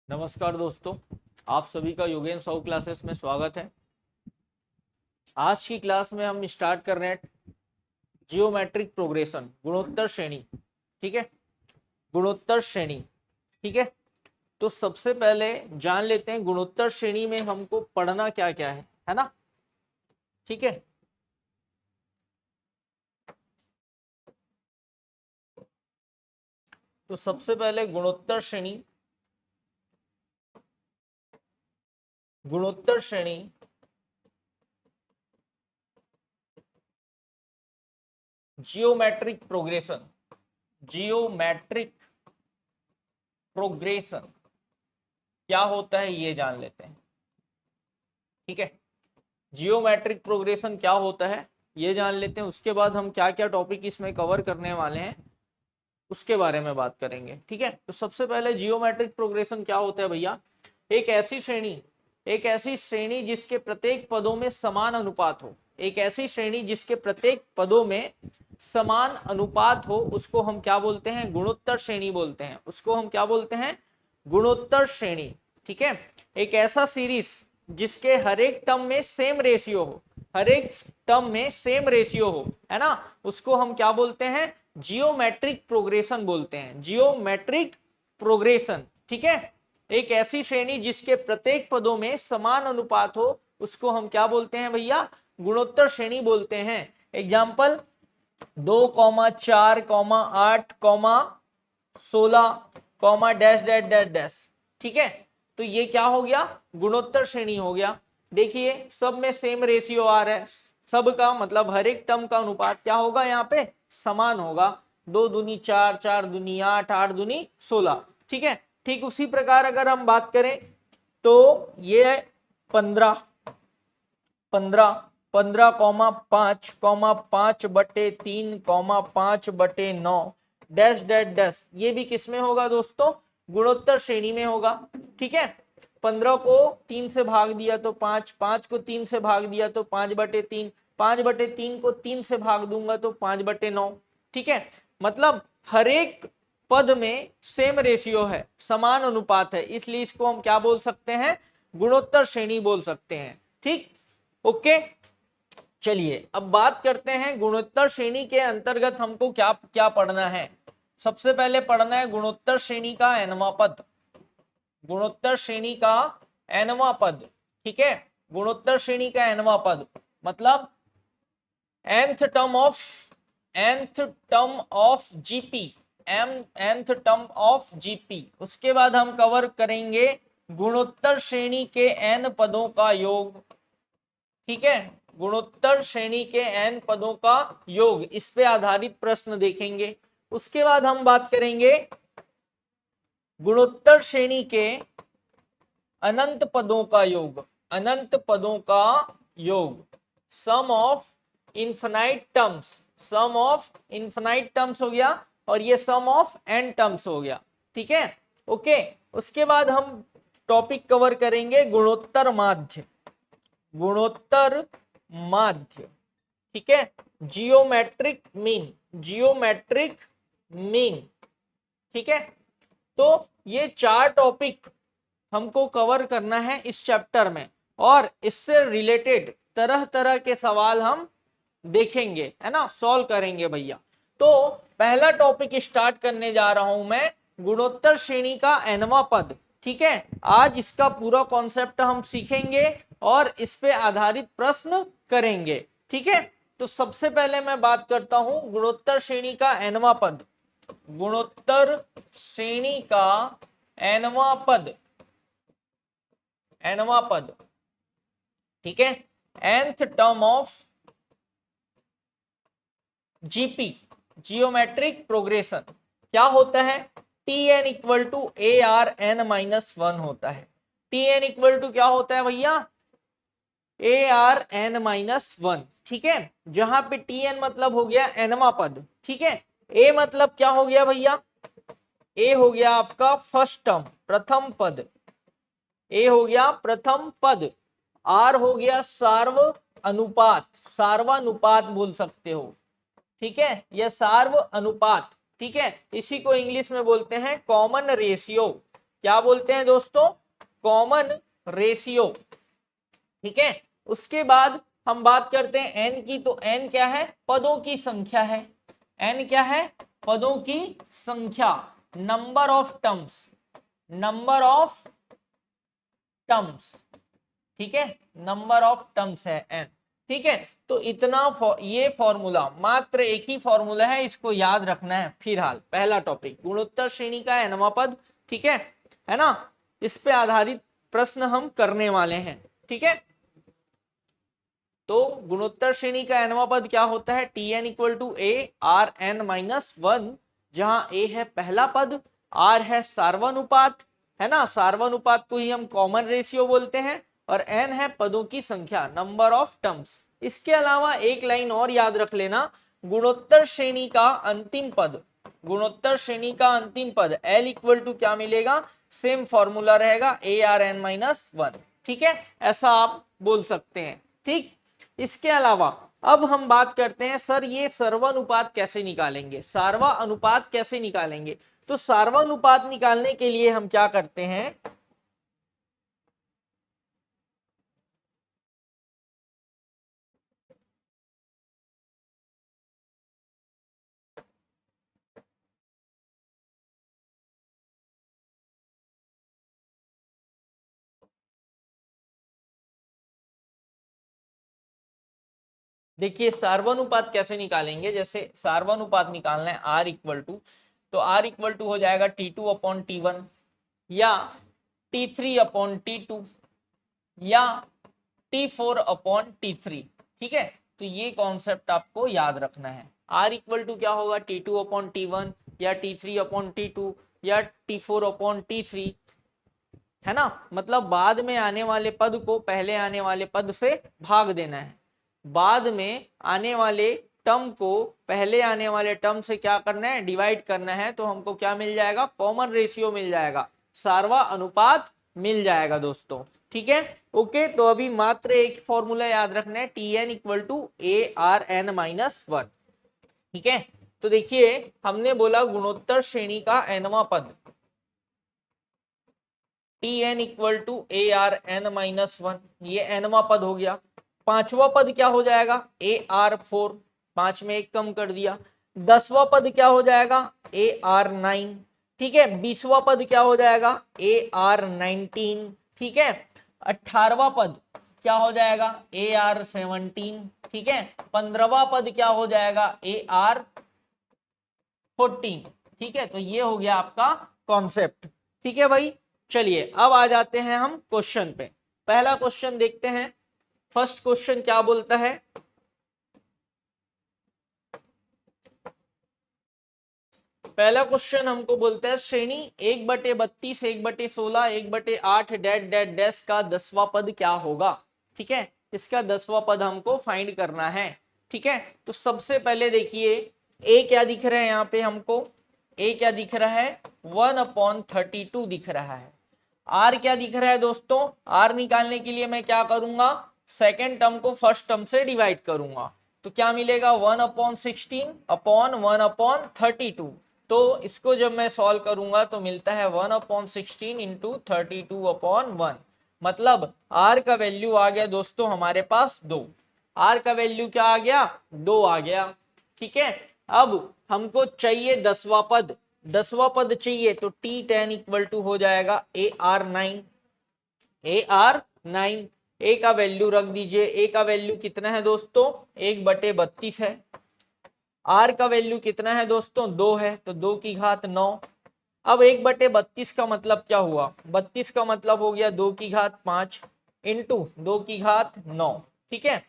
नमस्कार दोस्तों, आप सभी का योगेन साहू क्लासेस में स्वागत है। आज की क्लास में हम स्टार्ट कर रहे हैं जियोमेट्रिक प्रोग्रेशन, गुणोत्तर श्रेणी। ठीक है, गुणोत्तर श्रेणी। ठीक है, तो सबसे पहले जान लेते हैं गुणोत्तर श्रेणी में हमको पढ़ना क्या क्या है ना। ठीक है, तो सबसे पहले गुणोत्तर श्रेणी जियोमेट्रिक प्रोग्रेशन क्या होता है ये जान लेते हैं। ठीक है, जियोमेट्रिक प्रोग्रेशन क्या होता है ये जान लेते हैं। उसके बाद हम क्या क्या टॉपिक इसमें कवर करने वाले हैं उसके बारे में बात करेंगे। ठीक है, तो सबसे पहले जियोमेट्रिक प्रोग्रेशन क्या होता है भैया। एक ऐसी श्रेणी जिसके प्रत्येक पदों में समान अनुपात हो। एक ऐसी श्रेणी जिसके प्रत्येक पदों में समान अनुपात हो, उसको हम क्या बोलते हैं, गुणोत्तर श्रेणी बोलते हैं। उसको हम क्या बोलते हैं, गुणोत्तर श्रेणी। ठीक है, एक ऐसा सीरीज जिसके हर एक टर्म में सेम रेशियो हो, है ना, उसको हम क्या बोलते हैं, जियोमेट्रिक प्रोग्रेशन बोलते हैं। Geometric progression. ठीक है, एक ऐसी श्रेणी जिसके प्रत्येक पदों में समान अनुपात हो, उसको हम क्या बोलते हैं भैया, गुणोत्तर श्रेणी बोलते हैं। Example 2,4,8,16 dash dash dash dash. ठीक है, तो ये क्या हो गया, गुणोत्तर श्रेणी हो गया। देखिए सब में सेम रेशियो आ रहा है, सबका मतलब हर एक टर्म का अनुपात क्या होगा, यहाँ पे समान होगा। 2 दूनी 4, 4 दूनी 8, 8 दूनी 16। ठीक है, ठीक उसी प्रकार अगर हम बात करें तो ये 15 15 15,5,5/3,5/9 डैश डैश डैश, ये भी किसमें होगा दोस्तों, गुणोत्तर श्रेणी में होगा। ठीक है, 15 को 3 से भाग दिया तो 5, 5 को 3 से भाग दिया तो 5/3, 5/3 को 3 से भाग दूंगा तो 5/9। ठीक है, मतलब हर एक पद में सेम रेशियो है, समान अनुपात है, इसलिए इसको हम क्या बोल सकते हैं, गुणोत्तर श्रेणी बोल सकते हैं। ठीक, ओके। चलिए अब बात करते हैं गुणोत्तर श्रेणी के अंतर्गत हमको क्या क्या पढ़ना है। सबसे पहले पढ़ना है गुणोत्तर श्रेणी का nवां पद। गुणोत्तर श्रेणी का nवां पद। ठीक है, गुणोत्तर श्रेणी का nवां पद मतलब nth term of GP, nth term of GP. उसके बाद हम कवर करेंगे गुणोत्तर श्रेणी के n पदों का योग। ठीक है, गुणोत्तर श्रेणी के n पदों का योग, इस पे आधारित प्रश्न देखेंगे। उसके बाद हम बात करेंगे गुणोत्तर श्रेणी के अनंत पदों का योग। अनंत पदों का योग, sum of infinite terms. Sum of infinite terms हो गया और ये सम ऑफ n टर्म्स हो गया। ठीक है, ओके। उसके बाद हम टॉपिक कवर करेंगे गुणोत्तर माध्य। गुणोत्तर माध्य। ठीक है, जियोमेट्रिक मीन। Geometric mean. ठीक है, तो ये 4 टॉपिक हमको कवर करना है इस चैप्टर में, और इससे रिलेटेड तरह तरह के सवाल हम देखेंगे, है ना, सॉल्व करेंगे भैया। तो पहला टॉपिक स्टार्ट करने जा रहा हूं मैं, गुणोत्तर श्रेणी का nवां पद। ठीक है, आज इसका पूरा कॉन्सेप्ट हम सीखेंगे और इस पे आधारित प्रश्न करेंगे। ठीक है, तो सबसे पहले मैं बात करता हूं गुणोत्तर श्रेणी का nवां पद। गुणोत्तर श्रेणी का nवां पद। nवां पद। ठीक है, nth term of GP, geometric progression क्या होता है, Tn इक्वल टू ARn-1 होता है। Tn इक्वल टू क्या होता है भैया, ARn-1। ठीक है, जहां पे Tn मतलब हो गया nवां पद। ठीक है, A मतलब क्या हो गया भैया, A हो गया आपका फर्स्ट टर्म, प्रथम पद। A हो गया प्रथम पद। R हो गया सार्व अनुपात, सार्वानुपात बोल सकते हो। ठीक है, यह सार्व अनुपात। ठीक है, इसी को इंग्लिश में बोलते हैं कॉमन रेशियो। क्या बोलते हैं दोस्तों, कॉमन रेशियो। ठीक है, उसके बाद हम बात करते हैं एन की, तो एन क्या है, पदों की संख्या है। एन क्या है, पदों की संख्या, number of terms, number of terms. ठीक है, नंबर ऑफ टर्म्स है एन। ठीक है, तो इतना ये फॉर्मूला, मात्र एक ही फॉर्मूला है, इसको याद रखना है। फिलहाल पहला टॉपिक गुणोत्तर श्रेणी का nवां पद। ठीक है ना, इस पे आधारित प्रश्न हम करने वाले हैं। ठीक है, तो गुणोत्तर श्रेणी का nवां पद क्या होता है, T N equal to A are N minus one, जहां ए है पहला पद, आर है सार्वनुपात, है ना, सार्वनुपात को ही हम कॉमन रेशियो बोलते हैं, और एन है पदों की संख्या, नंबर ऑफ टर्म्स। इसके अलावा एक लाइन और याद रख लेना, गुणोत्तर श्रेणी का अंतिम पद, गुणोत्तर श्रेणी का अंतिम पद एल इक्वल टू क्या मिलेगा, सेम फॉर्मूला रहेगा, A are N minus one. ठीक है, ऐसा आप बोल सकते हैं। ठीक, इसके अलावा अब हम बात करते हैं, सर ये सर्वानुपात कैसे निकालेंगे, सार्वा अनुपात कैसे निकालेंगे। तो सार्वानुपात निकालने के लिए हम क्या करते हैं, देखिए सार्वनुपात कैसे निकालेंगे, जैसे सार्वनुपात निकालना है आर इक्वल टू, तो आर इक्वल टू हो जाएगा T2 अपॉन T1, या T3 अपॉन T2, या T4 अपॉन T3। ठीक है, तो ये कॉन्सेप्ट आपको याद रखना है। R इक्वल टू क्या होगा, T2 अपॉन T1, या T3 अपॉन T2, या T4 अपॉन T3, है ना, मतलब बाद में आने वाले पद को पहले आने वाले पद से भाग देना है, बाद में आने वाले टर्म को पहले आने वाले टर्म से क्या करना है, डिवाइड करना है, तो हमको क्या मिल जाएगा, कॉमन रेशियो मिल जाएगा, सार्वा अनुपात मिल जाएगा दोस्तों। ठीक है, ओके, तो अभी मात्र एक फॉर्मूला याद रखना है, T N equal to A are N minus one. ठीक है, तो देखिए हमने बोला गुणोत्तर श्रेणी का nवां पद, T N equal to A are N minus one, ये nवां पद हो गया। पांचवा पद क्या हो जाएगा, ए आर फोर, पांच में एक कम कर दिया। दसवां पद क्या हो जाएगा, ए आर नाइन। ठीक है, बीसवां पद क्या हो जाएगा, ए आर नाइनटीन। ठीक है, 18वां पद क्या हो जाएगा, ए आर सेवनटीन। ठीक है, 15वां पद क्या हो जाएगा, ए आर 14। ठीक है, तो ये हो गया आपका कॉन्सेप्ट। ठीक है भाई, चलिए अब आ जाते हैं हम क्वेश्चन पे। पहला क्वेश्चन देखते हैं, फर्स्ट क्वेश्चन क्या बोलता है, पहला क्वेश्चन हमको बोलता है श्रेणी 1/32, 1/16, 1/8 डैट डैट डैश का 10वां पद क्या होगा। ठीक है, इसका 10वां पद हमको फाइंड करना है। ठीक है, तो सबसे पहले देखिए ए क्या दिख रहा है यहाँ पे हमको, ए क्या दिख रहा है, 1/32 दिख रहा है। आर क्या दिख रहा है दोस्तों, आर निकालने के लिए मैं क्या करूंगा, सेकेंड टर्म को फर्स्ट टर्म से डिवाइड करूंगा, तो क्या मिलेगा, 1/16 अपॉन 1/32। तो इसको जब मैं सॉल्व करूंगा तो मिलता है 1/16 इंटू 32/1, मतलब आर का वैल्यू आ गया दोस्तों हमारे पास 2। आर का वैल्यू क्या आ गया, 2 आ गया। ठीक है, अब हमको चाहिए 10वां पद, 10वां पद चाहिए, तो टी टेन इक्वल टू हो जाएगा a r nine, a r nine. A का वैल्यू रख दीजिए, ए का वैल्यू कितना है दोस्तों, 1/32 है। आर का वैल्यू कितना है दोस्तों, 2 है, तो 2 की घात 9। अब 1/32 का मतलब क्या हुआ, 32 का मतलब हो गया 2 की घात 5 इंटू 2 की घात 9। ठीक है,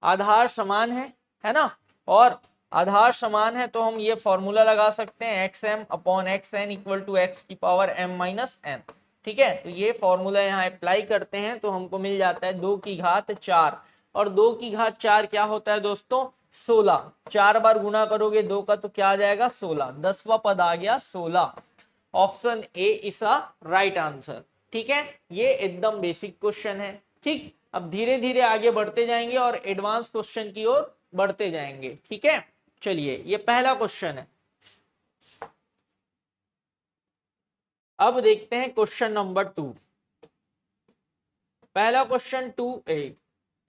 आधार समान है ना, और आधार समान है तो हम ये फॉर्मूला लगा सकते हैं, X M upon X N equal to X की पावर एम माइनस एन। ठीक है, तो ये फॉर्मूला यहाँ अप्लाई करते हैं तो हमको मिल जाता है 2 की घात 4, और 2 की घात 4 क्या होता है दोस्तों, 16। 4 बार गुना करोगे 2 का तो क्या आ जाएगा, 16। 10वां पद आ गया 16। Option A is a right answer. ठीक है, ये एकदम बेसिक क्वेश्चन है। ठीक, अब धीरे धीरे आगे बढ़ते जाएंगे और एडवांस क्वेश्चन की ओर बढ़ते जाएंगे। ठीक है, चलिए ये पहला क्वेश्चन है, अब देखते हैं क्वेश्चन नंबर 2। पहला क्वेश्चन 2A।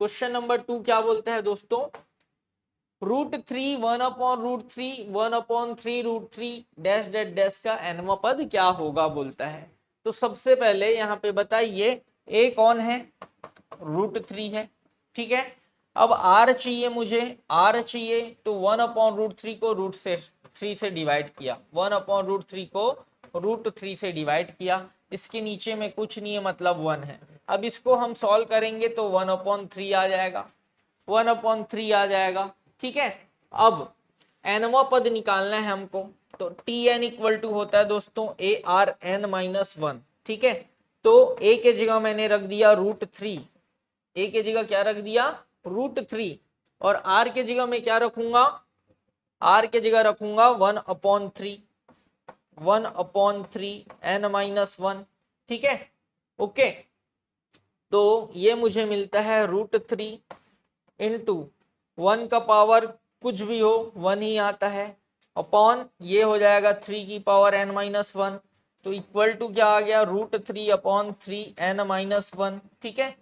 क्वेश्चन नंबर 2 क्या बोलते हैं दोस्तों, √3 1/√3 1/3√3 डैश डैश डैश का nवां पद क्या होगा बोलता है। तो सबसे पहले यहाँ पे बताइए a कौन है, √3 है, ठीक है। अब r चाहिए मुझे, r चाहिए, तो 1/√3 को √3 से डिवाइड किया, 1/√3 को √3 से डिवाइड किया। इसके नीचे में कुछ नहीं है, मतलब 1 है। अब इसको हम सॉल्व करेंगे तो 1/3 आ जाएगा, 1/3 आ जाएगा, ठीक है। अब nवां पद निकालना है हमको, तो tn इक्वल टू होता है दोस्तों ARn-1, ठीक है। तो a के जगह मैंने रख दिया √3, a के जगह क्या रख दिया, √3, और r के जगह मैं क्या रखूंगा, r के जगह रखूंगा 1/3, 1/3 n-1, ठीक है, ओके। तो ये मुझे मिलता है √3 इंटू 1 का पावर कुछ भी हो 1 ही आता है, अपॉन ये हो जाएगा 3 की पावर n-1, तो इक्वल टू क्या आ गया, √3/3 n-1, ठीक है,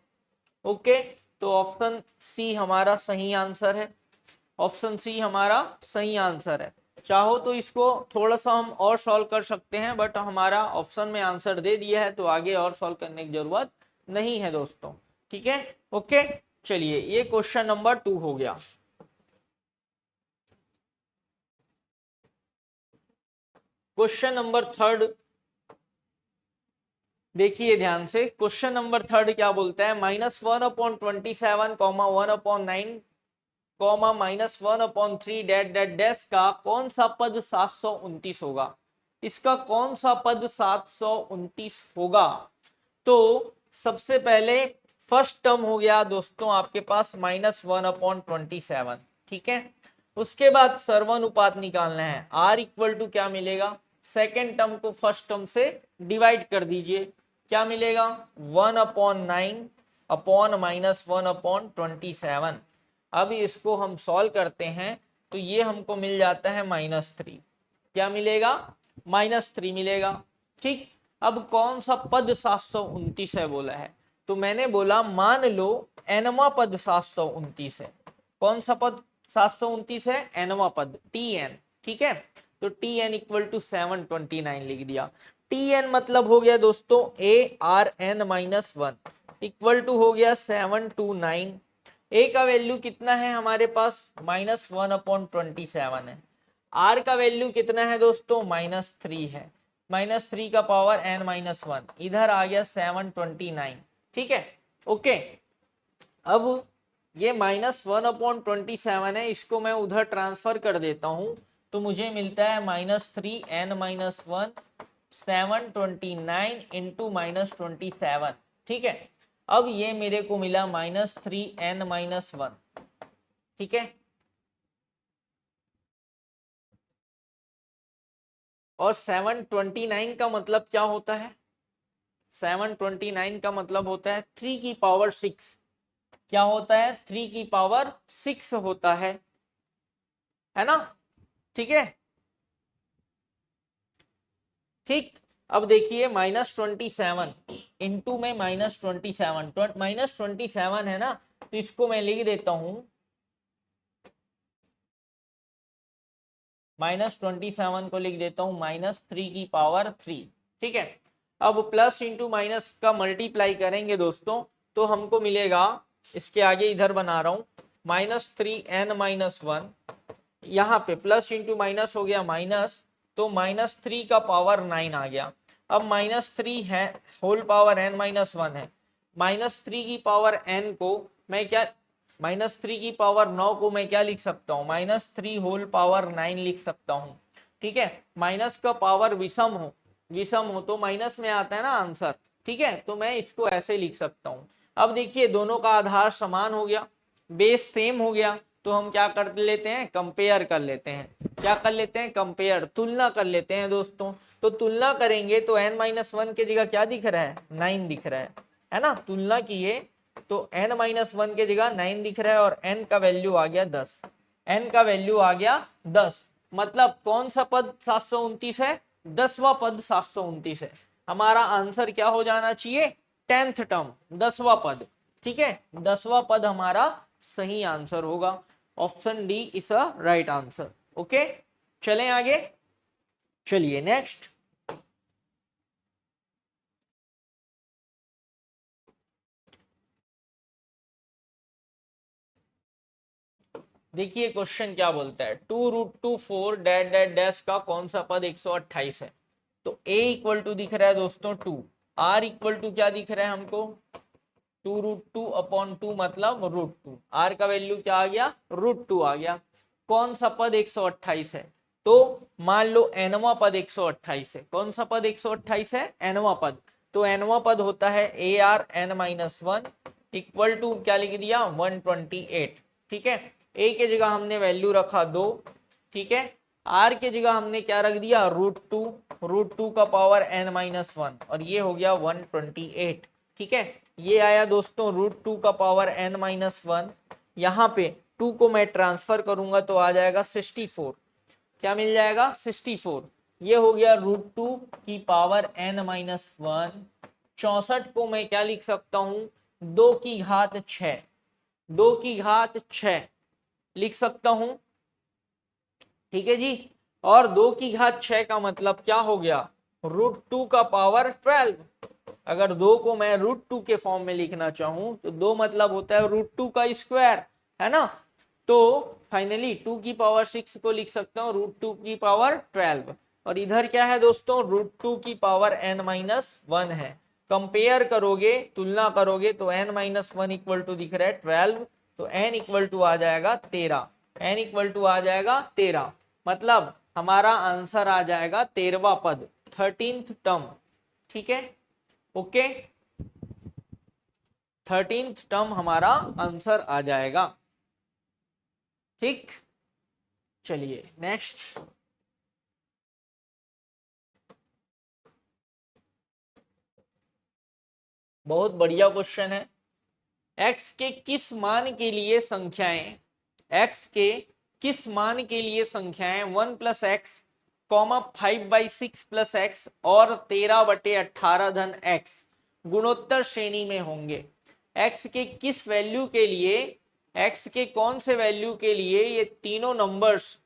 ओके। तो ऑप्शन सी हमारा सही आंसर है, ऑप्शन सी हमारा सही आंसर है। चाहो तो इसको थोड़ा सा हम और सॉल्व कर सकते हैं, बट हमारा ऑप्शन में आंसर दे दिया है तो आगे और सॉल्व करने की जरूरत नहीं है दोस्तों, ठीक है, ओके। चलिए ये क्वेश्चन नंबर 2 हो गया। क्वेश्चन नंबर 3 देखिए ध्यान से, क्वेश्चन नंबर 3 क्या बोलता है, -1/27, 1/9, -1/3 डैश डैश डैश का कौन सा पद 729 होगा। इसका कौन सा पद 729 होगा। तो सबसे पहले फर्स्ट टर्म हो गया दोस्तों आपके पास -1/27, ठीक है। उसके बाद सर्वानुपात निकालना है, r इक्वल टू क्या मिलेगा, सेकेंड टर्म को फर्स्ट टर्म से डिवाइड कर दीजिए, क्या मिलेगा 1/9 अपॉन -1/27। अब इसको हम सॉल्व करते हैं तो ये हमको मिल जाता है -3, क्या मिलेगा, -3 मिलेगा, ठीक। अब कौन सा पद 729 है बोला है, तो मैंने बोला मान लो nवां पद 729 है। कौन सा पद 729 है, nवां पद tn, ठीक है। तो tn इक्वल टू 729 लिख दिया। tn मतलब हो गया दोस्तों ARn-1 इक्वल टू हो गया 729। a का वैल्यू कितना है हमारे पास, -1/27 है। r का वैल्यू कितना है दोस्तों, -3 है, -3 का पावर n-1, इधर आ गया 729, ठीक है, ओके। अब ये -1/27 है, इसको मैं उधर ट्रांसफर कर देता हूं, तो मुझे मिलता है -3n-1 729 इंटू -27, ठीक है। अब ये मेरे को मिला -3n-1, ठीक है। और 729 का मतलब क्या होता है, 729 का मतलब होता है 3 की पावर 6, क्या होता है 3 की पावर 6 होता है ना, ठीक है, ठीक। अब देखिए -27 इंटू में -27, -27 है ना, तो इसको मैं लिख देता हूं -27 को लिख देता हूं -3 की पावर 3, ठीक है। अब प्लस इंटू माइनस का मल्टीप्लाई करेंगे दोस्तों, तो हमको मिलेगा, इसके आगे इधर बना रहा हूं -3n-1, यहाँ पे प्लस इंटू माइनस हो गया माइनस, तो -3 का पावर 9 आ गया। अब -3 है होल पावर n-1 है, -3 की पावर n को मैं क्या, -3 की पावर 9 को मैं क्या लिख सकता हूँ, -3 होल पावर 9 लिख सकता हूँ, ठीक है। माइनस का पावर विषम हो तो माइनस में आता है ना आंसर, ठीक है, तो मैं इसको ऐसे लिख सकता हूँ। अब देखिए दोनों का आधार समान हो गया, बेस सेम हो गया, तो हम क्या कर लेते हैं, कंपेयर कर लेते हैं, क्या कर लेते हैं, कंपेयर, तुलना कर लेते हैं दोस्तों। तो तुलना करेंगे तो n-1 की जगह क्या दिख रहा है, 9 दिख रहा है ना, तुलना किए तो n-1 की जगह 9 दिख रहा है, और n का वैल्यू आ गया 10, n का वैल्यू आ गया 10, मतलब कौन सा पद 729 है, 10वां पद 729 है। हमारा आंसर क्या हो जाना चाहिए, 10th टर्म, 10वां पद। ठीक है, 10वां पद हमारा सही आंसर होगा। Option D is a right answer. Okay, चलें आगे। चलिए नेक्स्ट। देखिए क्वेश्चन क्या बोलता है, 2√2 4 डैश डैश डैश का कौन सा पद 128 है। तो a इक्वल टू दिख रहा है दोस्तों 2, r इक्वल टू क्या दिख रहा है हमको, 2√2/2 मतलब √2, r का वैल्यू क्या आ गया, √2 आ गया। कौन सा पद 128 है, तो मान लो nवां पद 128 है। कौन सा पद 128 है, nवां पद। तो nवां पद होता है ARn-1 इक्वल टू क्या लिख दिया, 128। ठीक है, a के जगह हमने वैल्यू रखा 2। ठीक है, r के जगह हमने क्या रख दिया, √2 का पावर n-1 और ये हो गया 128। ठीक है, ये आया दोस्तों √2 का पावर n-1। यहाँ पे 2 को मैं ट्रांसफर करूंगा तो आ जाएगा 64। क्या मिल जाएगा, 64। ये हो गया √2 की पावर n-1। 64 को मैं क्या लिख सकता हूं, 2 की घात 6, 2 की घात 6 लिख सकता हूं। ठीक है जी, और 2 की घात 6 का मतलब क्या हो गया, √2 का पावर 12। अगर 2 को मैं √2 के फॉर्म में लिखना चाहूं तो 2 मतलब होता है √2 का स्क्वायर, है ना। तो फाइनली 2 की पावर 6 को लिख सकता हूं √2 की पावर 12। और इधर क्या है दोस्तों, √2 की पावर n-1 है। कंपेयर करोगे, तुलना करोगे तो n-1 इक्वल टू दिख रहा है 12, तो n इक्वल टू आ जाएगा 13। n इक्वल टू आ जाएगा 13, मतलब हमारा आंसर आ जाएगा 13वां पद, 13th टर्म। ठीक है, ओके, 13th टर्म हमारा आंसर आ जाएगा। ठीक, चलिए नेक्स्ट। बहुत बढ़िया क्वेश्चन है। x के किस मान के लिए संख्याएं, x के किस मान के लिए संख्याएं 1 + x, 5/6 + x और 13/18 धन x गुणोत्तर श्रेणी में होंगे। x के किस वैल्यू के लिए, x के कौन से वैल्यू के लिए ये तीनों नंबर्स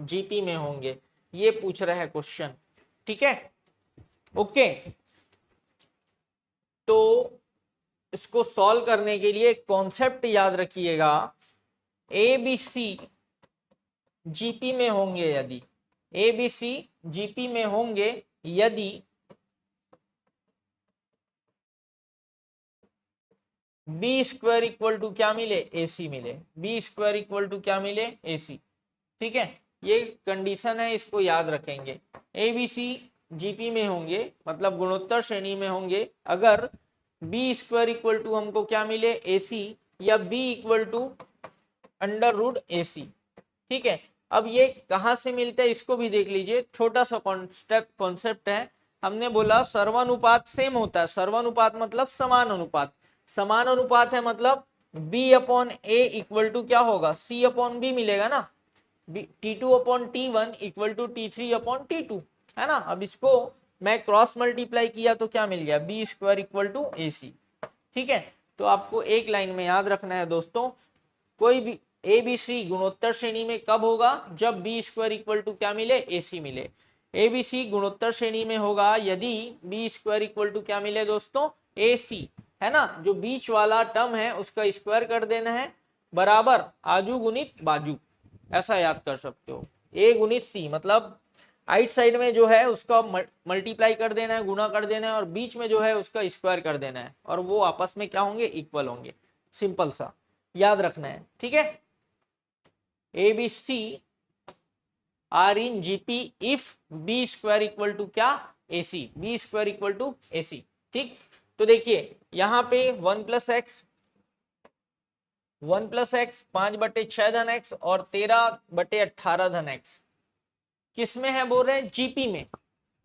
जीपी में होंगे, ये पूछ रहा है क्वेश्चन। ठीक है, ओके। तो इसको सॉल्व करने के लिए कॉन्सेप्ट याद रखिएगा, ए बी सी जीपी में होंगे यदि, ए बी सी जीपी में होंगे यदि बी स्क्वायर इक्वल टू क्या मिले, एसी मिले। बी स्क्वायर इक्वल टू क्या मिले, एसी। ठीक है, ये कंडीशन है, इसको याद रखेंगे। ए बी सी जीपी में होंगे मतलब गुणोत्तर श्रेणी में होंगे अगर बी स्क्वायर इक्वल टू हमको क्या मिले, एसी, या बी इक्वल टू √AC। ठीक है, अब ये कहां से मिलता है इसको भी देख लीजिए, छोटा सा कॉन्सेप्ट है। हमने बोला सर्वानुपात सेम होता है, सर्वानुपात मतलब समान अनुपात, समान अनुपात है मतलब B/A इक्वल टू क्या होगा, C/B मिलेगा ना। T2/T1 इक्वल टू T3/T2, है ना। अब इसको मैं क्रॉस मल्टीप्लाई किया तो क्या मिल गया, B square equal to AC। ठीक है, तो आपको एक लाइन में याद रखना है दोस्तों, कोई भी ए बी सी गुणोत्तर श्रेणी में कब होगा, जब बी स्क्वायर इक्वल टू क्या मिले, एसी मिले। ए बी सी गुणोत्तर श्रेणी में होगा यदि बी स्क्वायर इक्वल टू क्या मिले दोस्तों, ए सी, है ना। जो बीच वाला टर्म है उसका स्क्वायर कर देना है, बराबर आजू गुणित बाजू, ऐसा याद कर सकते हो। ए गुणित सी मतलब राइट साइड में जो है उसका मल्टीप्लाई कर देना है, गुणा कर देना है, और बीच में जो है उसका स्क्वायर कर देना है, और वो आपस में क्या होंगे, इक्वल होंगे। सिंपल सा याद रखना है। ठीक है, a b c are in GP if b square equal to क्या, ac, b square equal to ac. ठीक, तो देखिए यहाँ पे 1 + x 5/6 धन x और 13/18 धन x किस में है बोल रहे हैं, जीपी में।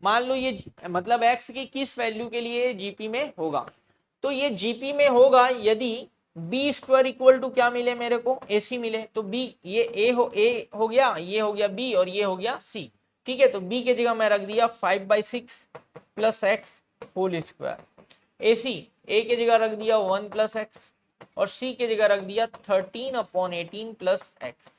मान लो ये मतलब x की किस वैल्यू के लिए जीपी में होगा, तो ये जीपी में होगा यदि बी स्क्वायर इक्वल टू क्या मिले मेरे को, एसी मिले। तो बी, ये ए हो गया, ये हो गया बी और ये हो गया सी। ठीक है, तो b की जगह मैं रख दिया 5/6 plus X whole square. AC a की जगह रख दिया 1 प्लस एक्स और c की जगह रख दिया 13/18 प्लस एक्स।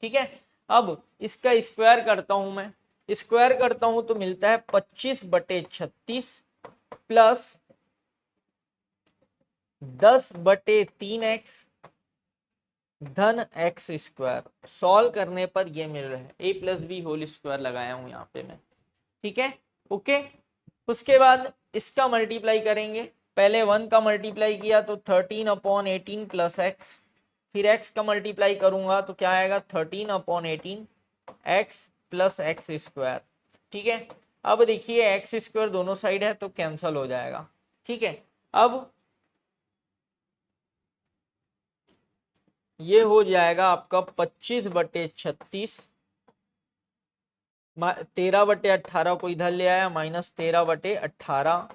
ठीक है, अब इसका स्क्वायर करता हूं मैं, स्क्वायर करता हूं तो मिलता है 25/36 प्लस 10/3x धन एक्स स्क्वायर। सॉल्व करने पर ये मिल रहा है a plus B whole square लगाया हूं यहाँ पे मैं। ठीक है, ओके। उसके बाद इसका मल्टीप्लाई करेंगे, पहले 1 का मल्टीप्लाई किया तो 13/18 प्लस एक्स, फिर x का मल्टीप्लाई करूंगा तो क्या आएगा 13/18 x प्लस एक्स स्क्वायर। ठीक है, अब देखिए एक्स स्क्वायर दोनों साइड है तो कैंसल हो जाएगा। ठीक है, अब ये हो जाएगा आपका 25/36, 13/18 को इधर ले आया माइनस 13/18।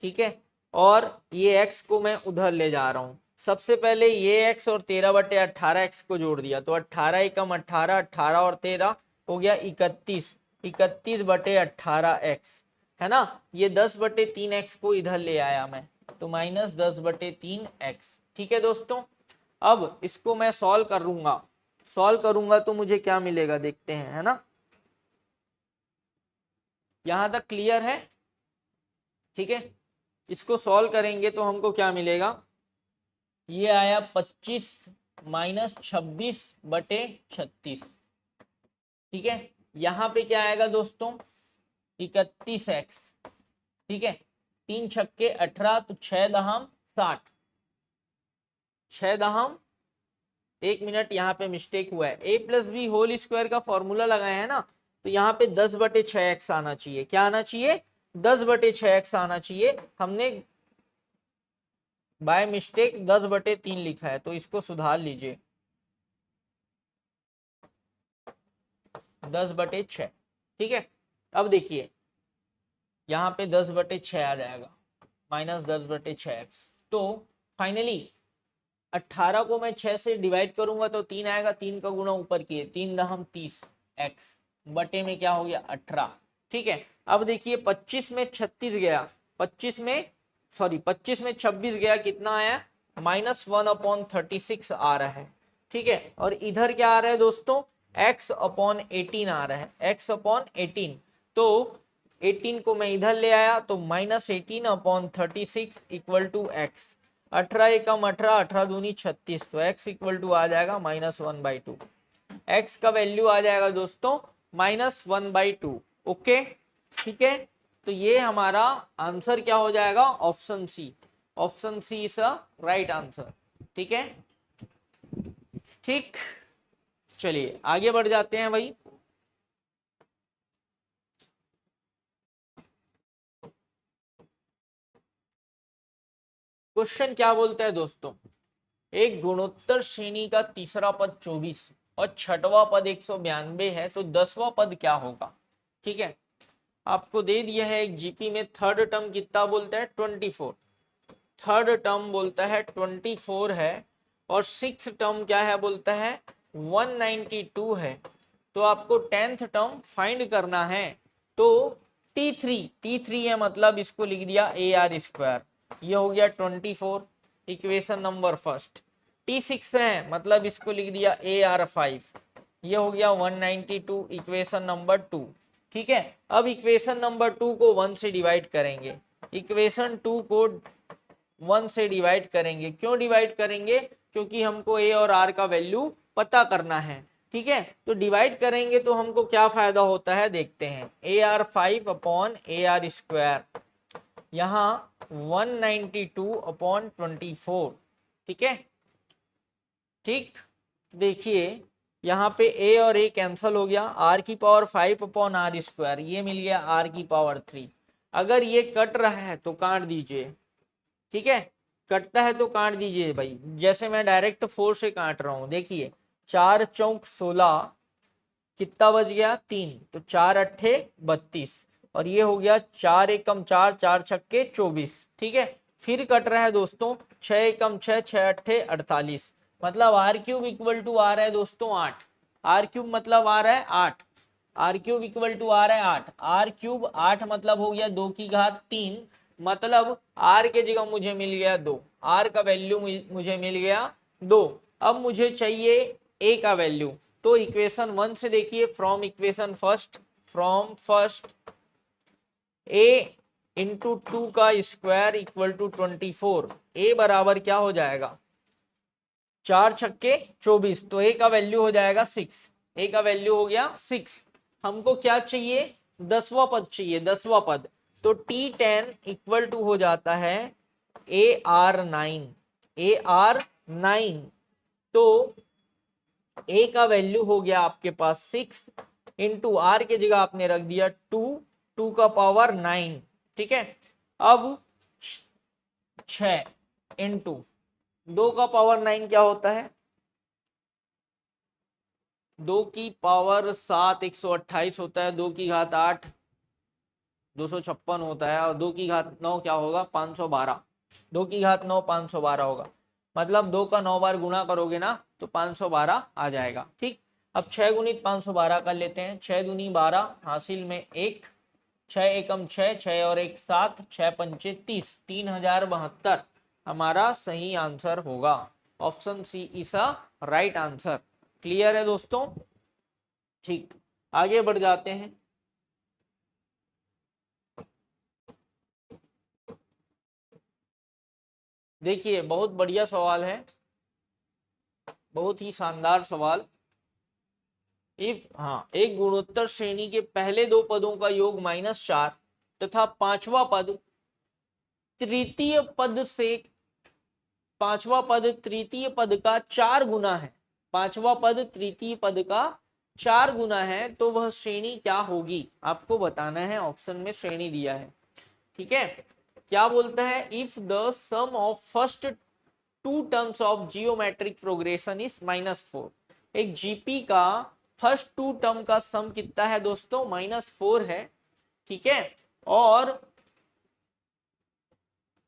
ठीक है, और ये x को मैं उधर ले जा रहा हूं। सबसे पहले ये x और 13/18 x को जोड़ दिया तो 18 एकम 18, 18 और 13 हो गया 31, 31/18 x है ना। ये 10/3 x को इधर ले आया मैं तो माइनस 10/3 x। ठीक है दोस्तों, अब इसको मैं सॉल्व करूंगा तो मुझे क्या मिलेगा देखते हैं, है ना। यहां तक क्लियर है? ठीक है, इसको सॉल्व करेंगे तो हमको क्या मिलेगा, ये आया 25 माइनस 26/36। ठीक है, यहाँ पे क्या आएगा दोस्तों 31x। ठीक है, 3 छक्के 18 तो 6 दहम 60, 6 दहम, 1 मिनट यहाँ पे मिस्टेक हुआ है, a plus B whole square का फॉर्मूला लगाया है ना, तो यहाँ पे 10/6x आना चाहिए। क्या आना चाहिए 10/6x आना चाहिए। हमने बाय मिस्टेक 10/3 लिखा है तो इसको सुधार लीजिए 10/6। ठीक है, अब देखिए यहाँ पे 10/6 आ जाएगा माइनस 10/6x। तो फाइनली 18 को मैं 6 से डिवाइड करूंगा तो 3 आएगा, 3 का गुणा ऊपर किए 3 दहम 30 x बटे में क्या हो गया 18। ठीक है, अब देखिए 25 में 36 गया, 25 में 26 गया, कितना आया -1/36 आ रहा है। ठीक है, और इधर क्या आ रहा है दोस्तों x/18 आ रहा है, x/18। तो 18 को मैं इधर ले आया तो -18/36 इक्वल टू x। 18 एकम 18, 18 दूनी 36, तो x इक्वल टू आ जाएगा -1/2। x का वैल्यू आ जाएगा दोस्तों -1/2। ओके, ठीक है, तो ये हमारा आंसर क्या हो जाएगा option C. Option C is a right answer. ठीक है, ठीक, चलिए आगे बढ़ जाते हैं भाई। क्वेश्चन क्या बोलता है दोस्तों, एक गुणोत्तर श्रेणी का तीसरा पद 24 और छठवां पद 192 है तो 10वां पद क्या होगा। ठीक है, आपको दे दिया है एक जीपी में थर्ड टर्म कितना बोलता है 24, थर्ड टर्म बोलता है 24 है और सिक्स टर्म क्या है बोलता है 192 है। तो आपको 10th टर्म फाइंड करना है। तो T3 है मतलब इसको लिख दिया AR², ये हो गया 24 इक्वेशन नंबर फर्स्ट। T6 है मतलब इसको लिख दिया AR5, ये हो गया 192 इक्वेशन नंबर 2। ठीक है, अब इक्वेशन नंबर 2 को 1 से डिवाइड करेंगे, इक्वेशन 2 को 1 से डिवाइड करेंगे। क्यों डिवाइड करेंगे, क्योंकि हमको a और r का वैल्यू पता करना है। ठीक है, तो डिवाइड करेंगे तो हमको क्या फायदा होता है देखते हैं, AR5/AR², यहाँ 192/24। ठीक है, ठीक, देखिए यहाँ पे a और a कैंसल हो गया, r⁵5/r², ये मिल गया r⁵3। अगर ये कट रहा है तो काट दीजिए। ठीक है, कटता है तो काट दीजिए भाई, जैसे मैं डायरेक्ट 4 से काट रहा हूं। देखिए 4 चौक 16, कितना बच गया 3, तो 4 अट्ठे 32 और ये हो गया 4 एकम 4, 4 छक्के 24। ठीक है, फिर कट रहा है दोस्तों 6 एकम 6, 6 अट्ठे 48, मतलब r³ इक्वल टू आ रहा है दोस्तों 8। r³ मतलब आ रहा है 8। R cube equal to R है 8, आर क्यूब 8 मतलब हो गया 2 की घात 3, मतलब आर के जगह मुझे मिल गया 2, आर का वैल्यू मुझे मिल गया 2। अब मुझे चाहिए ए का वैल्यू, तो इक्वेशन 1 से देखिए, from equation first, from first A into 2 का स्क्वायर इक्वल टू 24, ए बराबर क्या हो जाएगा 4 छक्के 24, तो ए का वैल्यू हो जाएगा 6, ए का वैल्यू हो गया 6। हमको क्या चाहिए 10वां पद चाहिए, 10वां पद, तो T10 इक्वल टू हो जाता है AR9, AR9, तो ए का वैल्यू हो गया आपके पास 6 इंटू आर के जगह आपने रख दिया 2, 2 का पावर 9, ठीक है। अब 6 इंटू 2 का पावर 9 क्या होता है, 2 की पावर 7 128 होता है, 2 की घात 8 256 होता है, और 2 की घात 9 क्या होगा 512, 2 की घात 9 512 होगा, मतलब 2 का 9 बार गुणा करोगे ना तो 512 आ जाएगा, ठीक। अब 6 गुणित 512 कर लेते हैं, 6 दूनी 12, हासिल में 1, 6 एकम 6, 6 और 1 7, 6 पंचे 30, 3072 हमारा सही आंसर होगा। Option C is a right answer. Clear है दोस्तों, ठीक, आगे बढ़ जाते हैं। देखिए बहुत बढ़िया सवाल है, बहुत ही शानदार सवाल। इफ हाँ, एक गुणोत्तर श्रेणी के पहले दो पदों का योग -4 तथा पांचवा पद तृतीय पद से, पांचवा पद तृतीय पद का 4 गुना है, पांचवा पद तृतीय पद का 4 गुना है, तो वह श्रेणी क्या होगी आपको बताना है, ऑप्शन में श्रेणी दिया है, ठीक है। क्या बोलता है, if the sum of first 2 terms of geometric progression is -4, एक जीपी का फर्स्ट 2 टर्म का सम कितना है दोस्तों -4 है, ठीक है, और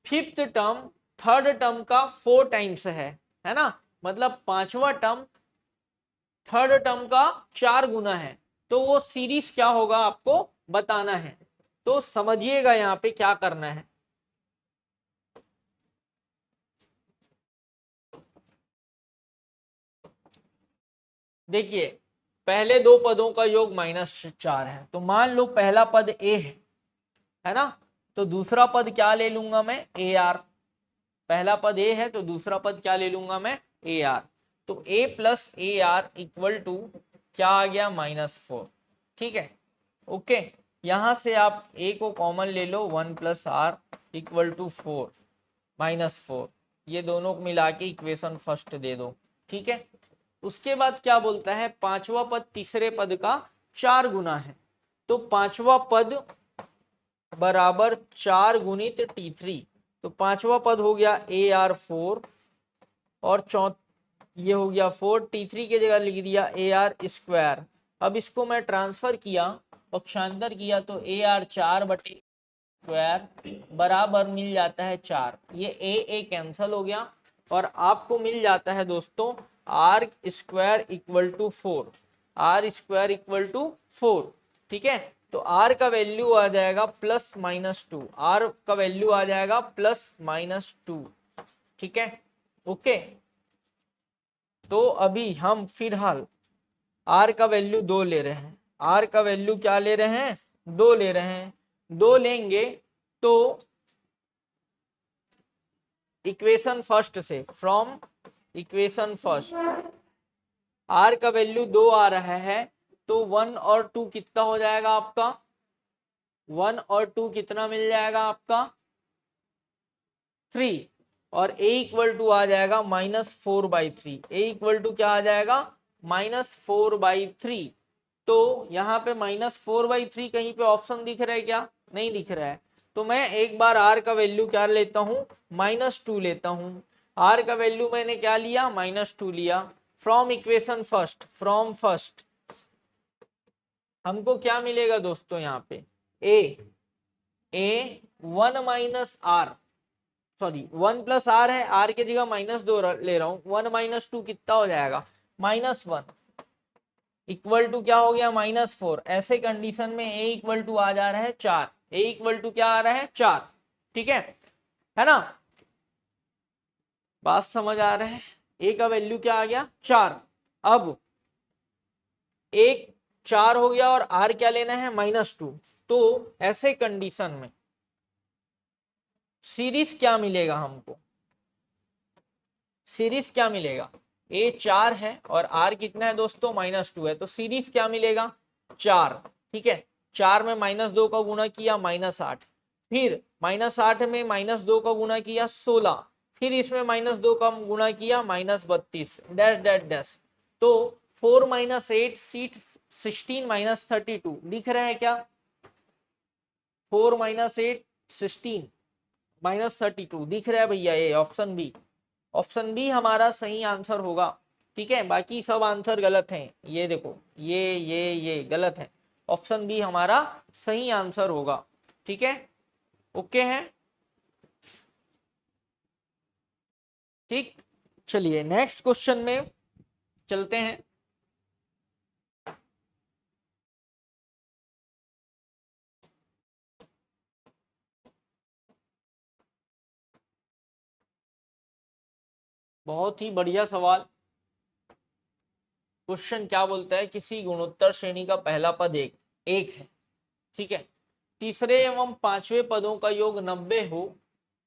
फिफ्थ टर्म थर्ड टर्म का 4 टाइम्स है ना, मतलब पांचवा टर्म थर्ड टर्म का 4 गुना है, तो वो सीरीज क्या होगा आपको बताना है, तो समझिएगा यहाँ पे क्या करना है। देखिए पहले दो पदों का योग -4 है, तो मान लो पहला पद ए है ना, तो दूसरा पद क्या ले लूंगा मैं ए आर, पहला पद ए है तो दूसरा पद क्या ले लूंगा मैं ए आर, तो a plus a r equal to क्या आ गया -4, ठीक है, ओके। यहां से आप ए को कॉमन ले लो, 1 प्लस आर इक्वल टू 4 -4, ये दोनों मिला के इक्वेशन फर्स्ट दे दो, ठीक है। उसके बाद क्या बोलता है, पांचवा पद तीसरे पद का 4 गुना है, तो पांचवा पद बराबर 4 गुणित T3, तो पांचवा पद हो गया AR4 और ये हो गया 4, T3 की जगह लिख दिया AR²। अब इसको मैं ट्रांसफर किया, पक्षांतर किया, तो AR4/² बराबर मिल जाता है 4, ये ए कैंसल हो गया, और आपको मिल जाता है दोस्तों R² equal to 4, R² equal to 4, ठीक है। तो R का वैल्यू आ जाएगा +-2, R का वैल्यू आ जाएगा +-2, ठीक है, ओके। तो अभी हम फिलहाल R का वैल्यू 2 ले रहे हैं, R का वैल्यू क्या ले रहे हैं 2 ले रहे हैं, 2 लेंगे तो इक्वेशन फर्स्ट से, फ्रॉम इक्वेशन फर्स्ट R का वैल्यू 2 आ रहा है, तो 1 और 2 कितना हो जाएगा आपका, 1 और 2 कितना मिल जाएगा आपका 3, और a इक्वल टू आ जाएगा -4/3, a इक्वल टू क्या आ जाएगा -4/3, तो यहाँ पे -4/3 कहीं पे ऑप्शन दिख रहा है क्या, नहीं दिख रहा है, तो मैं एक बार r का वैल्यू क्या लेता हूँ -2 लेता हूँ, r का वैल्यू मैंने क्या लिया -2 लिया, from equation first, from first हमको क्या मिलेगा दोस्तों, यहाँ पे a 1 - r, sorry 1 plus R है, आर की जगह -2 ले रहा हूँ, 1 - 2 कितना हो जाएगा -1, इक्वल टू क्या हो गया -4। ऐसे कंडीशन में a इक्वल टू आ जा रहा है 4। a इक्वल टू क्या आ रहा है 4। ठीक है ना, बात समझ आ रहा है। a का वैल्यू क्या आ गया 4। अब एक 4 हो गया और r क्या लेना है -2। तो ऐसे कंडीशन में सीरीज क्या मिलेगा हमको, सीरीज क्या मिलेगा, a 4 है और r कितना है दोस्तों -2 है, तो सीरीज क्या मिलेगा 4। ठीक है, 4 में -2 का गुणा किया -8, फिर -8 में -2 का गुणा किया 16, फिर इसमें -2 का गुणा किया -32 डैश डैश डैश। तो 4 - 8 सीट 16 - 32 दिख रहा है क्या, 4 - 8 16 -32 दिख रहा है भैया, ये ऑप्शन बी, ऑप्शन बी हमारा सही आंसर होगा। ठीक है, बाकी सब आंसर गलत हैं, ये देखो ये गलत है, ऑप्शन बी हमारा सही आंसर होगा। ठीक है, ओके है, ठीक। चलिए नेक्स्ट क्वेश्चन में चलते हैं। बहुत ही बढ़िया सवाल। क्वेश्चन क्या बोलता है, किसी गुणोत्तर श्रेणी का पहला पद एक है। ठीक है, तीसरे एवं पांचवें पदों का योग 90 हो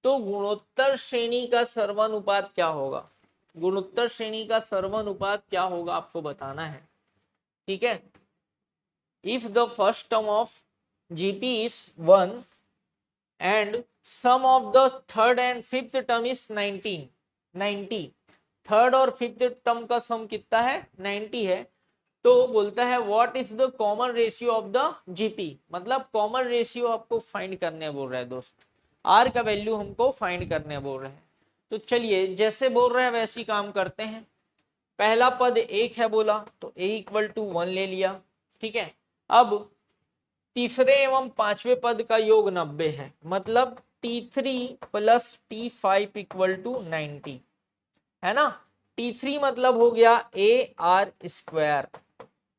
तो गुणोत्तर श्रेणी का सर्वानुपात क्या होगा। गुणोत्तर श्रेणी का सर्वानुपात क्या होगा आपको बताना है। ठीक है, if the first term of GP is 1 and sum of the third and fifth term is 90। Third और फिफ्थ टर्म का सम कितना है 90 है। तो बोलता है what is the common ratio of the GP, मतलब कॉमन रेशियो आपको फाइंड करने बोल रहा है दोस्त, आर का वैल्यू हमको फाइंड करने बोल रहे हैं। तो चलिए जैसे बोल रहे हैं वैसे ही काम करते हैं। पहला पद एक है बोला तो a इक्वल टू 1 ले लिया। ठीक है, अब तीसरे एवं पांचवें पद का योग 90 है, मतलब T3 plus T5 equal to 90 है ना। T3 मतलब हो गया AR²